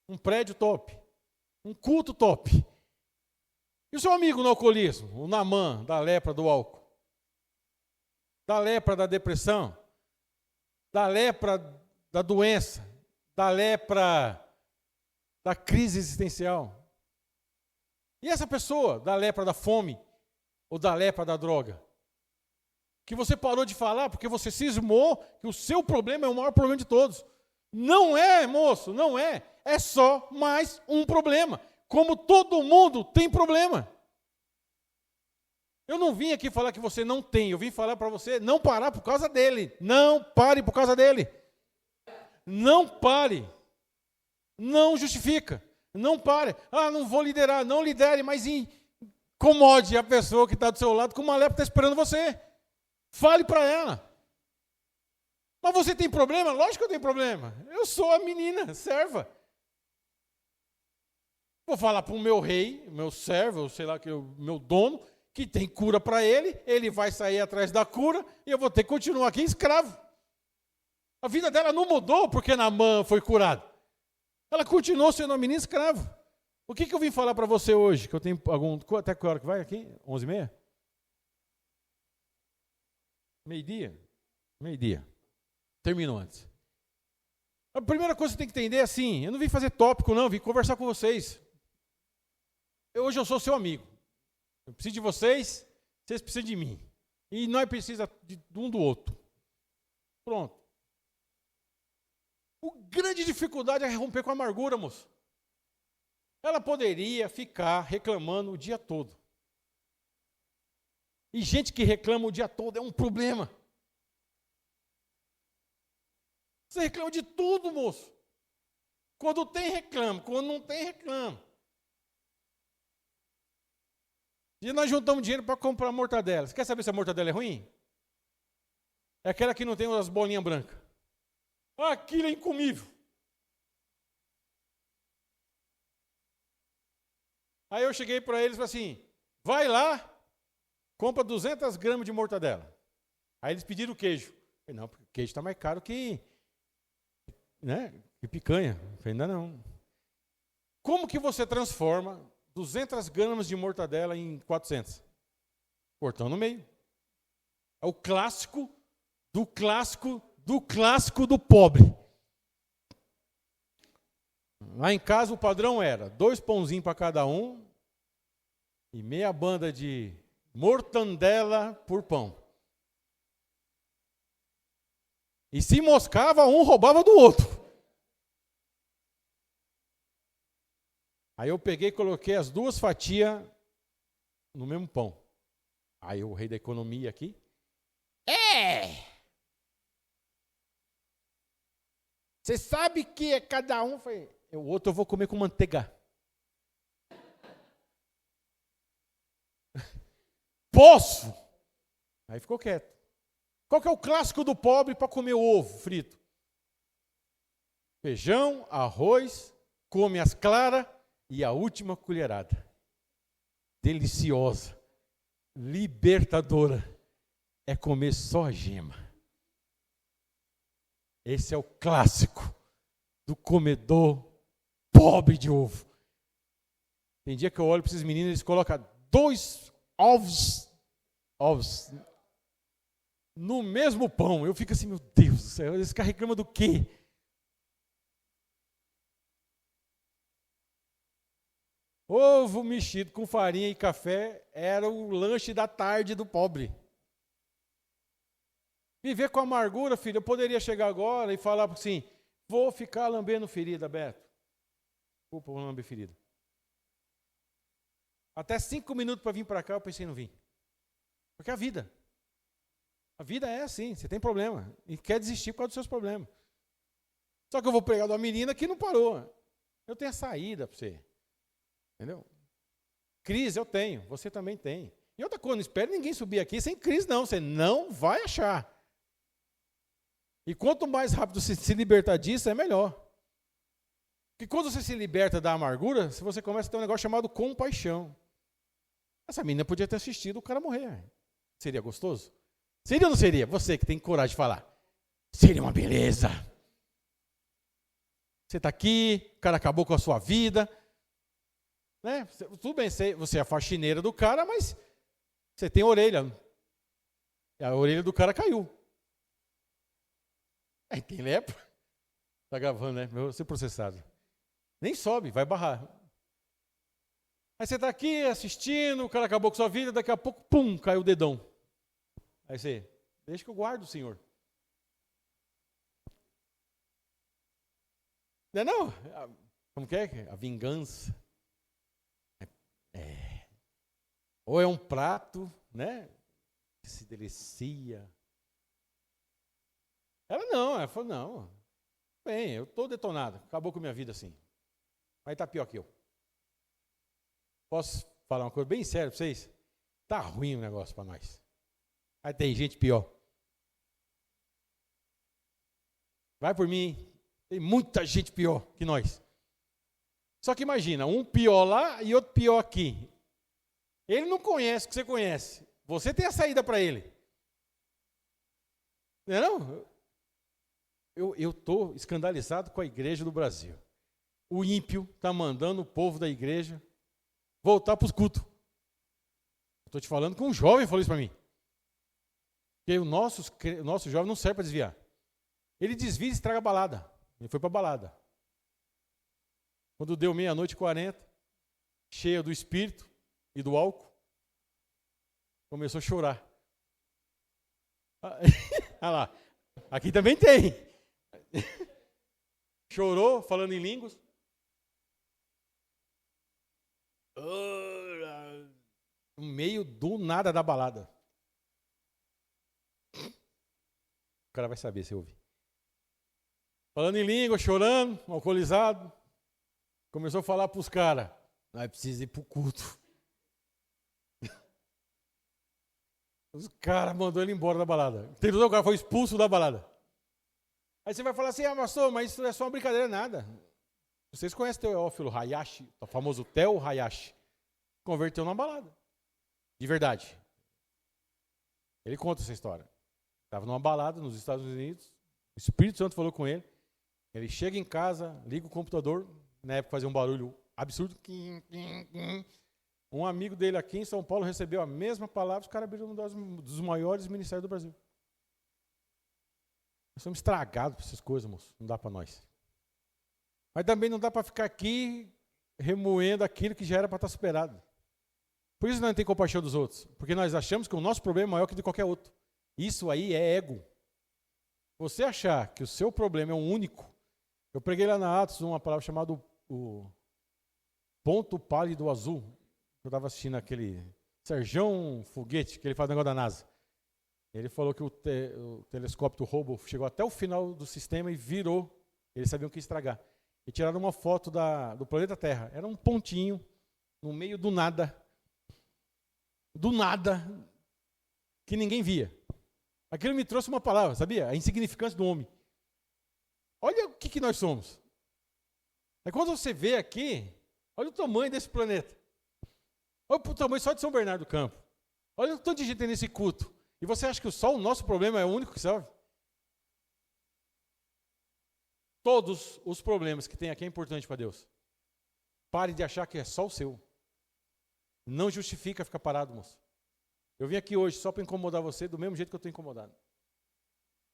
Um prédio top. Um culto top. E o seu amigo no alcoolismo? O Naamã, da lepra do álcool. Da lepra da depressão. Da lepra da doença. Da lepra da crise existencial. E essa pessoa, da lepra da fome, ou da lepra da droga, que você parou de falar porque você cismou que o seu problema é o maior problema de todos. Não é, moço, não é. É só mais um problema. Como todo mundo tem problema. Eu não vim aqui falar que você não tem, eu vim falar para você não parar por causa dele. Não pare por causa dele. Não pare. Não justifica. Não pare. Ah, não vou liderar. Não lidere, mas incomode a pessoa que está do seu lado com uma lepra que está esperando você. Fale para ela. Mas você tem problema? Lógico que eu tenho problema. Eu sou a menina, serva. Vou falar para o meu rei, meu servo, sei lá, meu dono, que tem cura para ele vai sair atrás da cura e eu vou ter que continuar aqui escravo. A vida dela não mudou porque Naamã foi curado. Ela continuou sendo uma menina escrava. O que eu vim falar para você hoje? Que eu tenho até que hora que vai aqui? 11h30? Meio-dia? Meio-dia. Termino antes. A primeira coisa que você tem que entender é assim, eu não vim fazer tópico não, eu vim conversar com vocês. Hoje eu sou seu amigo. Eu preciso de vocês, vocês precisam de mim. E nós precisamos de um do outro. Pronto. A grande dificuldade é romper com a amargura, moço. Ela poderia ficar reclamando o dia todo. E gente que reclama o dia todo é um problema. Você reclama de tudo, moço. Quando tem, reclama. Quando não tem, reclama. E nós juntamos dinheiro para comprar mortadela. Você quer saber se a mortadela é ruim? É aquela que não tem as bolinhas brancas. Aquilo é incomível. Aí eu cheguei para eles e falei assim, vai lá, compra 200 gramas de mortadela. Aí eles pediram queijo. Eu falei, não, porque o queijo está mais caro que picanha. Eu falei, ainda não. Como que você transforma 200 gramas de mortadela em 400? Cortando no meio. É o clássico do clássico do clássico do pobre. Lá em casa o padrão era 2 pãozinhos para cada um e meia banda de mortandela por pão. E se moscava, um roubava do outro. Aí eu peguei e coloquei as 2 fatias no mesmo pão. Aí o rei da economia aqui. Você sabe que é cada um? O outro eu vou comer com manteiga. Posso? Aí ficou quieto. Qual que é o clássico do pobre para comer ovo frito? Feijão, arroz, come as claras e a última colherada. Deliciosa, libertadora, é comer só a gema. Esse é o clássico do comedor pobre de ovo. Tem dia que eu olho para esses meninos, eles colocam 2 ovos no mesmo pão. Eu fico assim, meu Deus do céu, eles reclamam do quê? Ovo mexido com farinha e café era o lanche da tarde do pobre. Viver com amargura, filho, eu poderia chegar agora e falar assim, vou ficar lambendo ferida, Beto. Desculpa, vou lamber ferida. Até 5 minutos para vir para cá, eu pensei em não vir. Porque a vida é assim, você tem problema e quer desistir por causa dos seus problemas. Só que eu vou pegar de uma menina que não parou. Eu tenho a saída para você. Entendeu? Crise eu tenho, você também tem. E outra coisa, não espere ninguém subir aqui sem crise não, você não vai achar. E quanto mais rápido você se libertar disso, é melhor. Porque quando você se liberta da amargura, você começa a ter um negócio chamado compaixão. Essa menina podia ter assistido o cara morrer. Seria gostoso? Seria ou não seria? Você que tem coragem de falar. Seria uma beleza. Você está aqui, o cara acabou com a sua vida. Né? Tudo bem, você é a faxineira do cara, mas você tem orelha. A orelha do cara caiu. Tem lepra? Está gravando, né? Vou ser processado. Nem sobe, vai barrar. Aí você está aqui assistindo, o cara acabou com sua vida, daqui a pouco, pum, caiu o dedão. Aí você, deixa que eu guardo, senhor. Não é não? Como que é? A vingança. Ou é um prato, né? Que se delicia. Ela falou, não. Bem, eu estou detonado, acabou com a minha vida assim. Mas está pior que eu. Posso falar uma coisa bem séria para vocês? Está ruim o negócio para nós. Aí tem gente pior. Vai por mim, tem muita gente pior que nós. Só que imagina, um pior lá e outro pior aqui. Ele não conhece o que você conhece. Você tem a saída para ele. Não? Eu estou escandalizado com a igreja do Brasil. O ímpio está mandando o povo da igreja voltar para os cultos. Estou te falando que um jovem falou isso para mim. Porque o nosso jovem não serve para desviar. Ele desvia e estraga a balada. Ele foi para a balada. Quando deu 00:40, cheia do espírito e do álcool, começou a chorar. Olha lá, aqui também tem. Chorou, falando em línguas. No meio do nada da balada. O cara vai saber se ouvir. Falando em língua, chorando, alcoolizado. Começou a falar para os caras, nós precisamos ir para o culto. Os caras mandou ele embora da balada. Entendeu? O cara foi expulso da balada. Aí você vai falar assim, pastor, mas isso é só uma brincadeira, nada. Vocês conhecem o Teófilo Hayashi, o famoso Theo Hayashi? Converteu numa balada. De verdade. Ele conta essa história. Estava numa balada nos Estados Unidos, o Espírito Santo falou com ele, ele chega em casa, liga o computador, na época fazia um barulho absurdo. Um amigo dele aqui em São Paulo recebeu a mesma palavra, os caras abriram um dos maiores ministérios do Brasil. Nós somos estragados por essas coisas, moço. Não dá para nós. Mas também não dá para ficar aqui remoendo aquilo que já era para estar superado. Por isso nós não temos compaixão dos outros. Porque nós achamos que o nosso problema é maior que o de qualquer outro. Isso aí é ego. Você achar que o seu problema é um único. Eu preguei lá na Atos uma palavra chamada o ponto pálido azul. Eu estava assistindo aquele Serjão Foguete, que ele faz o negócio da NASA. Ele falou que o telescópio do Hubble chegou até o final do sistema e virou. Eles sabiam que ia estragar. E tiraram uma foto do planeta Terra. Era um pontinho no meio do nada. Do nada, que ninguém via. Aquilo me trouxe uma palavra, sabia? A insignificância do homem. Olha o que nós somos. Aí quando você vê aqui, olha o tamanho desse planeta. Olha o tamanho só de São Bernardo do Campo. Olha o tanto de gente tem nesse culto. E você acha que só o nosso problema é o único que serve? Todos os problemas que tem aqui é importante para Deus. Pare de achar que é só o seu. Não justifica ficar parado, moço. Eu vim aqui hoje só para incomodar você do mesmo jeito que eu estou incomodado.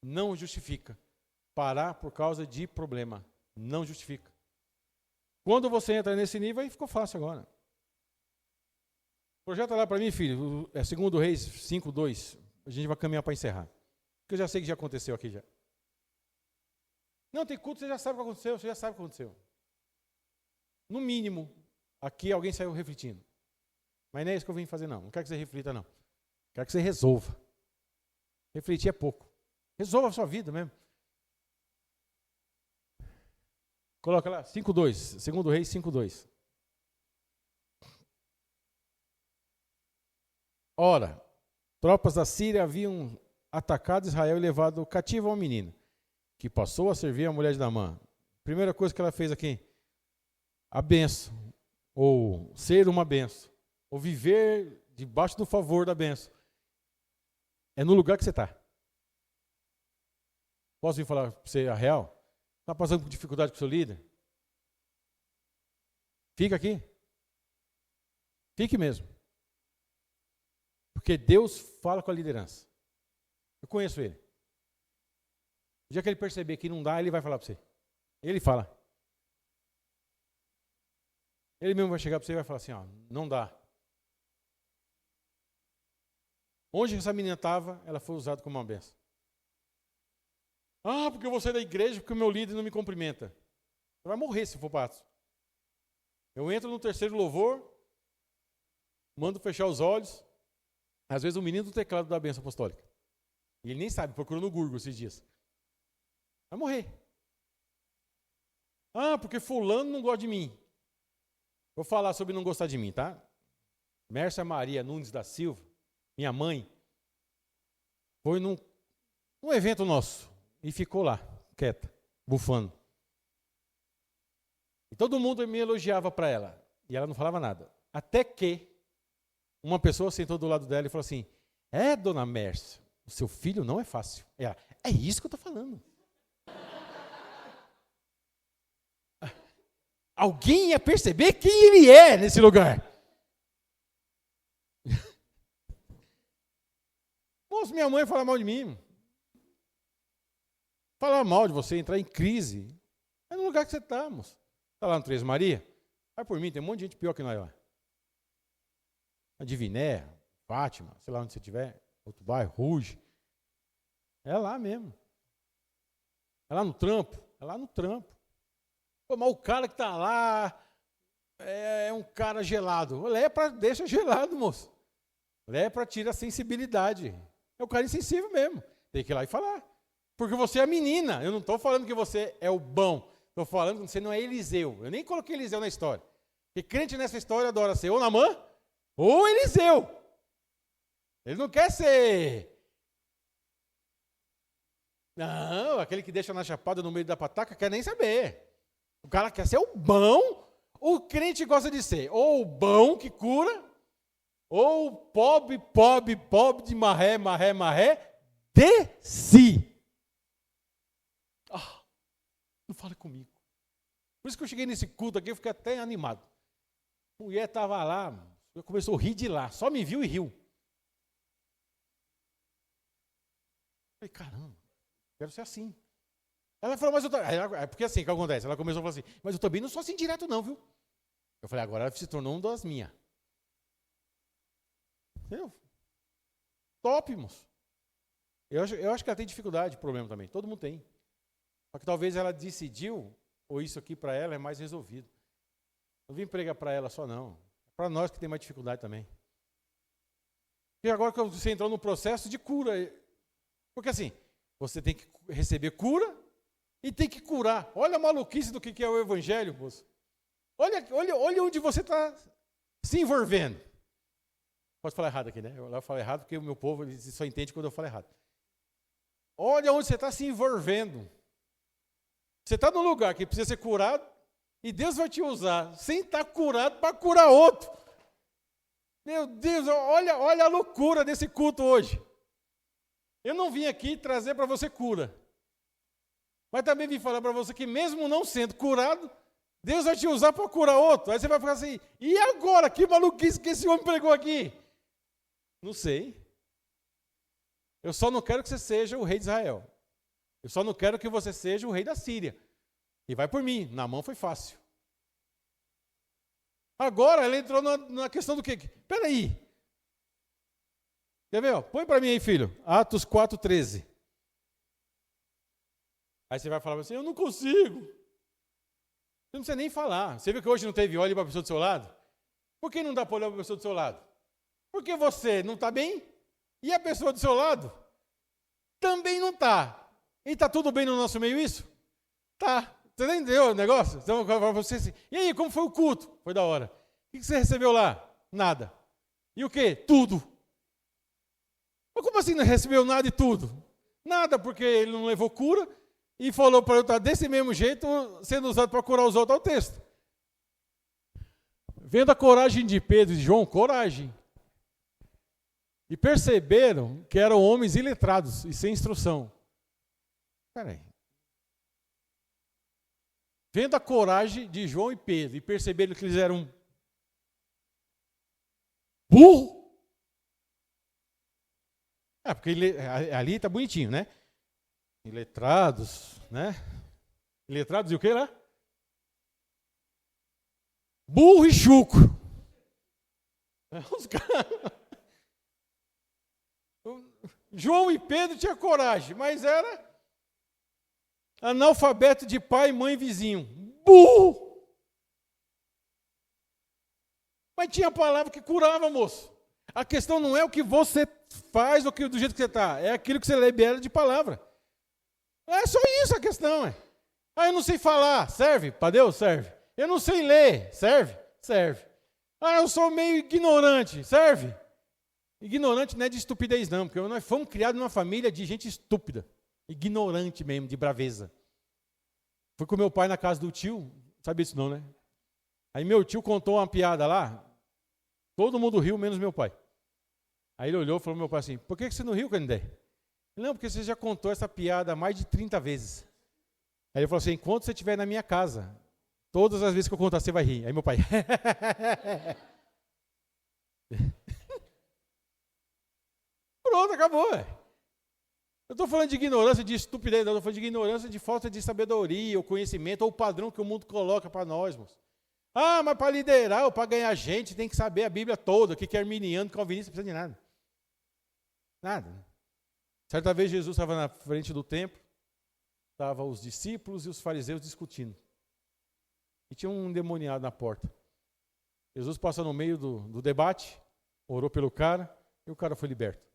Não justifica. Parar por causa de problema. Não justifica. Quando você entra nesse nível, aí ficou fácil agora. Projeta lá para mim, filho. É 2 Reis 5:2. A gente vai caminhar para encerrar. Porque eu já sei que já aconteceu aqui já. Não, tem culto, você já sabe o que aconteceu. Você já sabe o que aconteceu. No mínimo, aqui alguém saiu refletindo. Mas não é isso que eu vim fazer, não. Não quero que você reflita, não. Quero que você resolva. Refletir é pouco. Resolva a sua vida mesmo. Coloca lá, 5:2. 2 Reis 5:2. Ora, tropas da Síria haviam atacado Israel e levado cativo ao menino, que passou a servir a mulher de Naamã. Primeira coisa que ela fez aqui, a benção, ou ser uma benção, ou viver debaixo do favor da benção. É no lugar que você está. Posso vir falar para você a real? Está passando por dificuldade com o seu líder? Fica aqui. Fique mesmo. Porque Deus fala com a liderança. Eu conheço ele. O dia que ele perceber que não dá, ele vai falar para você. Ele fala. Ele mesmo vai chegar para você e vai falar assim, ó, não dá. Onde essa menina estava, ela foi usada como uma benção. Ah, porque eu vou sair da igreja porque o meu líder não me cumprimenta. Você vai morrer se for pato. Eu entro no terceiro louvor, mando fechar os olhos. Às vezes o menino do teclado dá a benção apostólica. E ele nem sabe, procurou no Google esses dias. Vai morrer. Ah, porque fulano não gosta de mim. Vou falar sobre não gostar de mim, tá? Mércia Maria Nunes da Silva, minha mãe, foi num evento nosso e ficou lá, quieta, bufando. E todo mundo me elogiava para ela. E ela não falava nada. Até que uma pessoa sentou do lado dela e falou assim, dona Mércia, o seu filho não é fácil. E ela, é isso que eu estou falando. Alguém ia perceber quem ele é nesse lugar. Moço, minha mãe fala mal de mim. Falar mal de você, entrar em crise. É no lugar que você está, moço. Está lá no Três Maria? Vai por mim, tem um monte de gente pior que nós lá. A Diviné, Fátima, sei lá onde você estiver, outro bairro, Ruge. É lá mesmo. É lá no trampo. É lá no trampo. Pô, mas o cara que está lá é um cara gelado. Lepra deixa gelado, moço. Lepra tira a sensibilidade. É o cara insensível mesmo. Tem que ir lá e falar. Porque você é menina. Eu não estou falando que você é o bom. Estou falando que você não é Eliseu. Eu nem coloquei Eliseu na história. Porque crente nessa história adora ser ou Naamã ou Eliseu. Ele não quer ser... Não, aquele que deixa na chapada no meio da pataca quer nem saber. O cara quer ser o bom. O crente gosta de ser ou o bom que cura, ou o pobre de marré de si. Não fale comigo. Por isso que eu cheguei nesse culto aqui, eu fiquei até animado. A mulher estava lá, começou a rir de lá, só me viu e riu. Eu falei, caramba, quero ser assim. Ela falou, mas eu também. Porque assim, o que acontece? Ela começou a falar assim, mas eu também não sou assim direto não, viu? Eu falei, agora ela se tornou uma das minhas. Entendeu? Top, moço. Eu acho que ela tem dificuldade, problema também. Todo mundo tem. Só que talvez ela decidiu, ou isso aqui para ela é mais resolvido. Não vim pregar para ela só não. É para nós que tem mais dificuldade também. E agora que você entrou no processo de cura. Porque assim, você tem que receber cura e tem que curar. Olha a maluquice do que é o evangelho, moço. Olha onde você está se envolvendo. Posso falar errado aqui, né? Eu falo errado porque o meu povo só entende quando eu falo errado. Olha onde você está se envolvendo. Você está num lugar que precisa ser curado e Deus vai te usar sem estar curado para curar outro. Meu Deus, olha a loucura desse culto hoje. Eu não vim aqui trazer para você cura. Mas também vim falar para você que mesmo não sendo curado, Deus vai te usar para curar outro. Aí você vai ficar assim, e agora? Que maluquice que esse homem pregou aqui? Não sei. Eu só não quero que você seja o rei de Israel. Eu só não quero que você seja o rei da Síria. E vai por mim. Na mão foi fácil. Agora ela entrou na questão do quê? Espera aí. Quer ver? Ó? Põe para mim aí, filho. Atos 4:13. Aí você vai falar assim, eu não consigo. Você não precisa nem falar. Você viu que hoje não teve olho para a pessoa do seu lado? Por que não dá para olhar para a pessoa do seu lado? Porque você não está bem e a pessoa do seu lado também não está. E está tudo bem no nosso meio isso? Tá. Você entendeu o negócio? Então, você assim, e aí, como foi o culto? Foi da hora. O que você recebeu lá? Nada. E o quê? Tudo. Mas como assim não recebeu nada e tudo? Nada, porque ele não levou cura e falou para eu estar desse mesmo jeito, sendo usado para curar os outros. Olha o texto. Vendo a coragem de Pedro e de João, coragem. E perceberam que eram homens iletrados e sem instrução. Espera aí. Vendo a coragem de João e Pedro e perceberam que eles eram burros. Porque ali está bonitinho, né? Iletrados, né? Iletrados e o que lá? Burro e chuco. Os caras... João e Pedro tinham coragem, mas era analfabeto de pai, mãe, vizinho. Burro! Mas tinha a palavra que curava, moço. A questão não é o que você faz do jeito que você está, é aquilo que você libera de palavra. É só isso a questão. Eu não sei falar, serve? Para Deus, serve. Eu não sei ler, serve? Serve. Eu sou meio ignorante, serve? Ignorante não é de estupidez não, porque nós fomos criados numa família de gente estúpida, ignorante mesmo, de braveza. Fui com meu pai na casa do tio, sabe isso não, né? Aí meu tio contou uma piada lá, todo mundo riu, menos meu pai. Aí ele olhou e falou pro meu pai assim, por que você não riu, Canindé? Não, porque você já contou essa piada mais de 30 vezes. Aí ele falou assim, enquanto você estiver na minha casa, todas as vezes que eu contar, você vai rir. Aí meu pai... Pronto, acabou. Eu estou falando de ignorância, de estupidez, não, eu estou falando de ignorância, de falta de sabedoria, ou conhecimento, ou o padrão que o mundo coloca para nós, moço. Mas para liderar ou para ganhar gente, tem que saber a Bíblia toda, o que é arminiano, calvinista, não precisa de nada. Nada. Certa vez Jesus estava na frente do templo, estavam os discípulos e os fariseus discutindo. E tinha um endemoniado na porta. Jesus passou no meio do debate, orou pelo cara, e o cara foi liberto.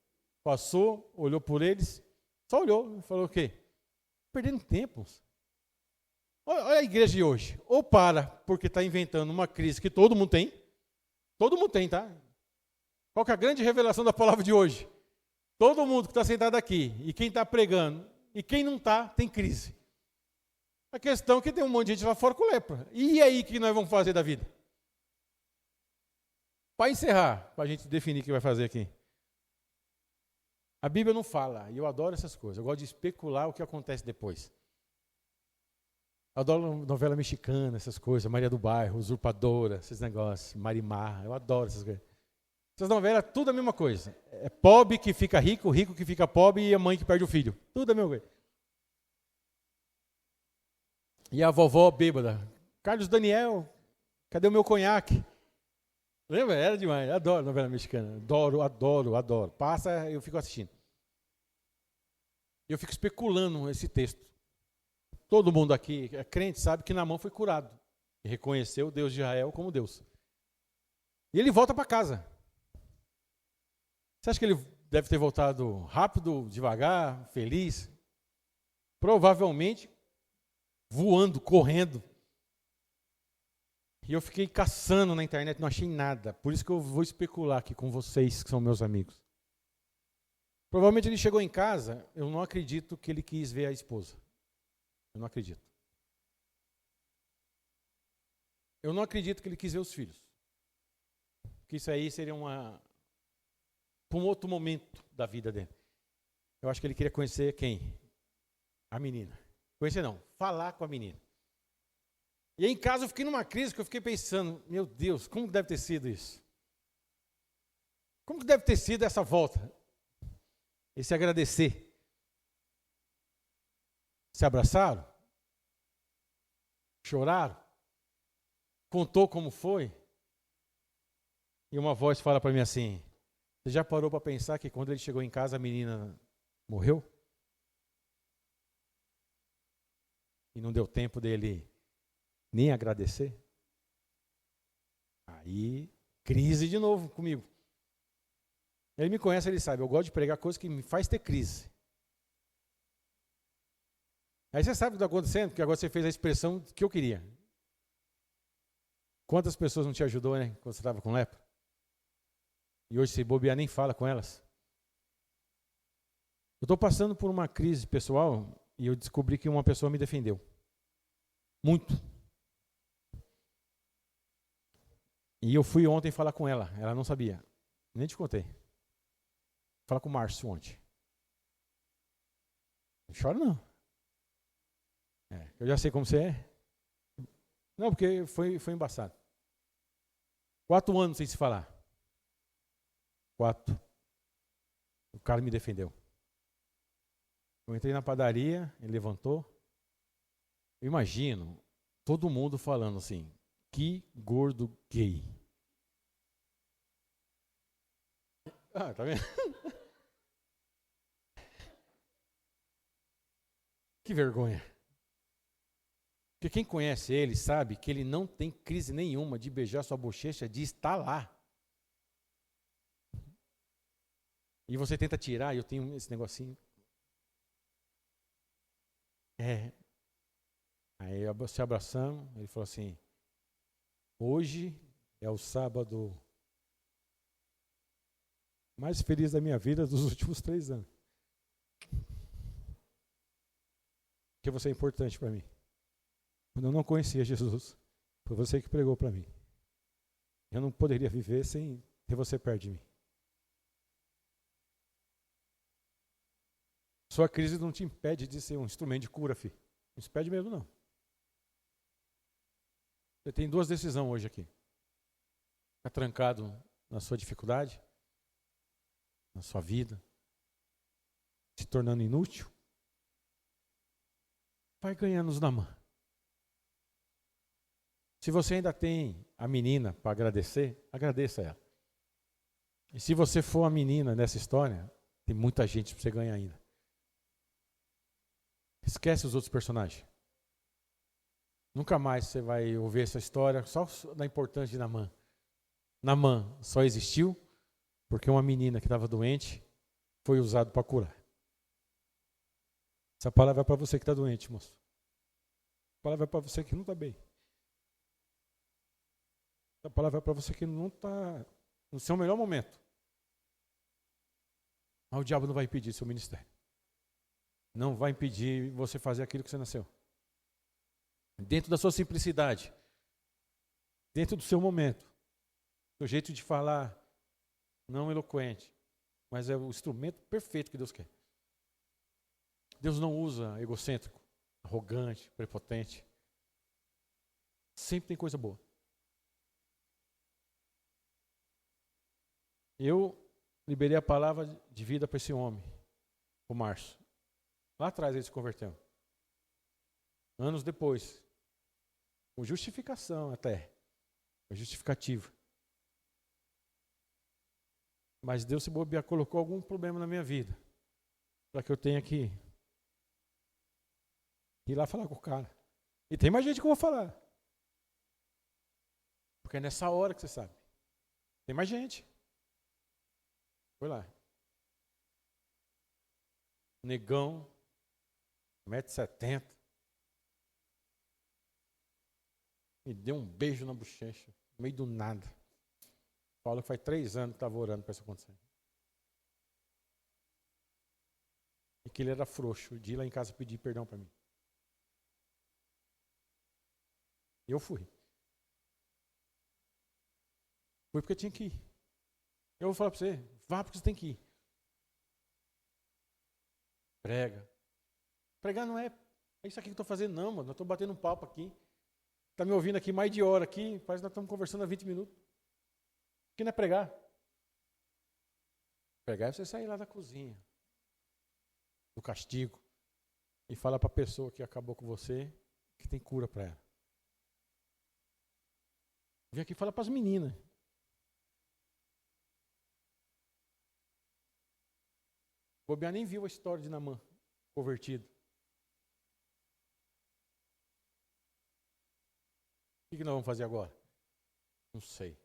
Passou, olhou por eles, só olhou e falou o quê? Perdendo tempo. Olha a igreja de hoje. Ou para, porque está inventando uma crise que todo mundo tem, tá? Qual que é a grande revelação da palavra de hoje? Todo mundo que está sentado aqui, e quem está pregando, e quem não está, tem crise. A questão é que tem um monte de gente lá fora com lepra. E aí, o que nós vamos fazer da vida? Para encerrar, para a gente definir o que vai fazer aqui. A Bíblia não fala, e eu adoro essas coisas. Eu gosto de especular o que acontece depois. Eu adoro novela mexicana, essas coisas, Maria do Bairro, Usurpadora, esses negócios, Marimar, eu adoro essas coisas. Essas novelas, tudo a mesma coisa. É pobre que fica rico, rico que fica pobre e a mãe que perde o filho. Tudo a mesma coisa. E a vovó bêbada. Carlos Daniel, cadê o meu conhaque? Lembra? Era demais. Eu adoro novela mexicana. Adoro, adoro, adoro. Passa, eu fico assistindo. Eu fico especulando esse texto. Todo mundo aqui é crente, sabe que Naamã foi curado. E reconheceu o Deus de Israel como Deus. E ele volta para casa. Você acha que ele deve ter voltado rápido, devagar, feliz? Provavelmente voando, correndo. E eu fiquei caçando na internet, não achei nada. Por isso que eu vou especular aqui com vocês, que são meus amigos. Provavelmente ele chegou em casa, eu não acredito que ele quis ver a esposa. Eu não acredito. Eu não acredito que ele quis ver os filhos. Porque isso aí seria um outro momento da vida dele. Eu acho que ele queria conhecer quem? A menina. Conhecer não, falar com a menina. E aí em casa eu fiquei numa crise que eu fiquei pensando, meu Deus, como deve ter sido isso? Como que deve ter sido essa volta? Esse agradecer? Se abraçaram? Choraram? Contou como foi? E uma voz fala para mim assim, você já parou para pensar que quando ele chegou em casa a menina morreu? E não deu tempo dele nem agradecer? Aí, crise de novo comigo. Ele me conhece, ele sabe, eu gosto de pregar coisas que me faz ter crise. Aí você sabe o que está acontecendo, porque agora você fez a expressão que eu queria. Quantas pessoas não te ajudou, né, quando você estava com lepra? E hoje, se bobear, nem fala com elas. Eu estou passando por uma crise pessoal e eu descobri que uma pessoa me defendeu. Muito. E eu fui ontem falar com ela, ela não sabia. Nem te contei. Falar com o Márcio ontem. Não chora não. Eu já sei como você é. Não, porque foi embaçado. 4 anos sem se falar. 4. O cara me defendeu. Eu entrei na padaria, ele levantou. Eu imagino todo mundo falando assim, que gordo gay. Ah, tá vendo? Que vergonha. Porque quem conhece ele sabe que ele não tem crise nenhuma de beijar sua bochecha, de estar lá. E você tenta tirar, e eu tenho esse negocinho. Aí se abraçamos, ele falou assim, hoje é o sábado mais feliz da minha vida dos últimos 3 anos. Porque você é importante para mim. Quando eu não conhecia Jesus, foi você que pregou para mim. Eu não poderia viver sem ter você perto de mim. Sua crise não te impede de ser um instrumento de cura, filho. Não te impede mesmo, não. Você tem 2 decisões hoje aqui. Ficar trancado na sua dificuldade, na sua vida, se tornando inútil. Vai ganhando os Naamã. Se você ainda tem a menina para agradecer, agradeça ela. E se você for a menina nessa história, tem muita gente para você ganhar ainda. Esquece os outros personagens. Nunca mais você vai ouvir essa história só da importância de Naamã. Naamã só existiu porque uma menina que estava doente foi usada para curar. Essa palavra é para você que está doente, moço. Essa palavra é para você que não está bem. Essa palavra é para você que não está no seu melhor momento. Mas o diabo não vai impedir seu ministério. Não vai impedir você fazer aquilo que você nasceu. Dentro da sua simplicidade. Dentro do seu momento. Do jeito de falar não eloquente. Mas é o instrumento perfeito que Deus quer. Deus não usa egocêntrico, arrogante, prepotente. Sempre tem coisa boa. Eu liberei a palavra de vida para esse homem, o Márcio. Lá atrás ele se converteu. Anos depois. Com justificação até. Com justificativa. Mas Deus, se bobear, colocou algum problema na minha vida. Para que eu tenha que ir lá falar com o cara. E tem mais gente que eu vou falar. Porque é nessa hora que você sabe. Tem mais gente. Foi lá. Negão. 1,70 m. Me deu um beijo na bochecha. No meio do nada. Paulo faz 3 anos que estava orando para isso acontecer. E que ele era frouxo de ir lá em casa pedir perdão para mim. E eu fui. Fui porque tinha que ir. Eu vou falar para você, vá porque você tem que ir. Prega. Pregar não é isso aqui que eu estou fazendo, não, mano. Eu estou batendo um papo aqui. Está me ouvindo aqui mais de hora aqui, parece que nós estamos conversando há 20 minutos. Que não é pregar. Pregar é você sair lá da cozinha, do castigo, e falar para a pessoa que acabou com você que tem cura para ela. Vem aqui e fala para as meninas. Bobear nem viu a história de Naamã, convertido. O que nós vamos fazer agora? Não sei.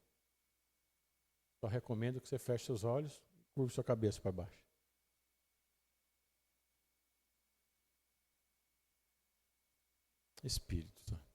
Só recomendo que você feche seus olhos e curve sua cabeça para baixo. Espírito Santo.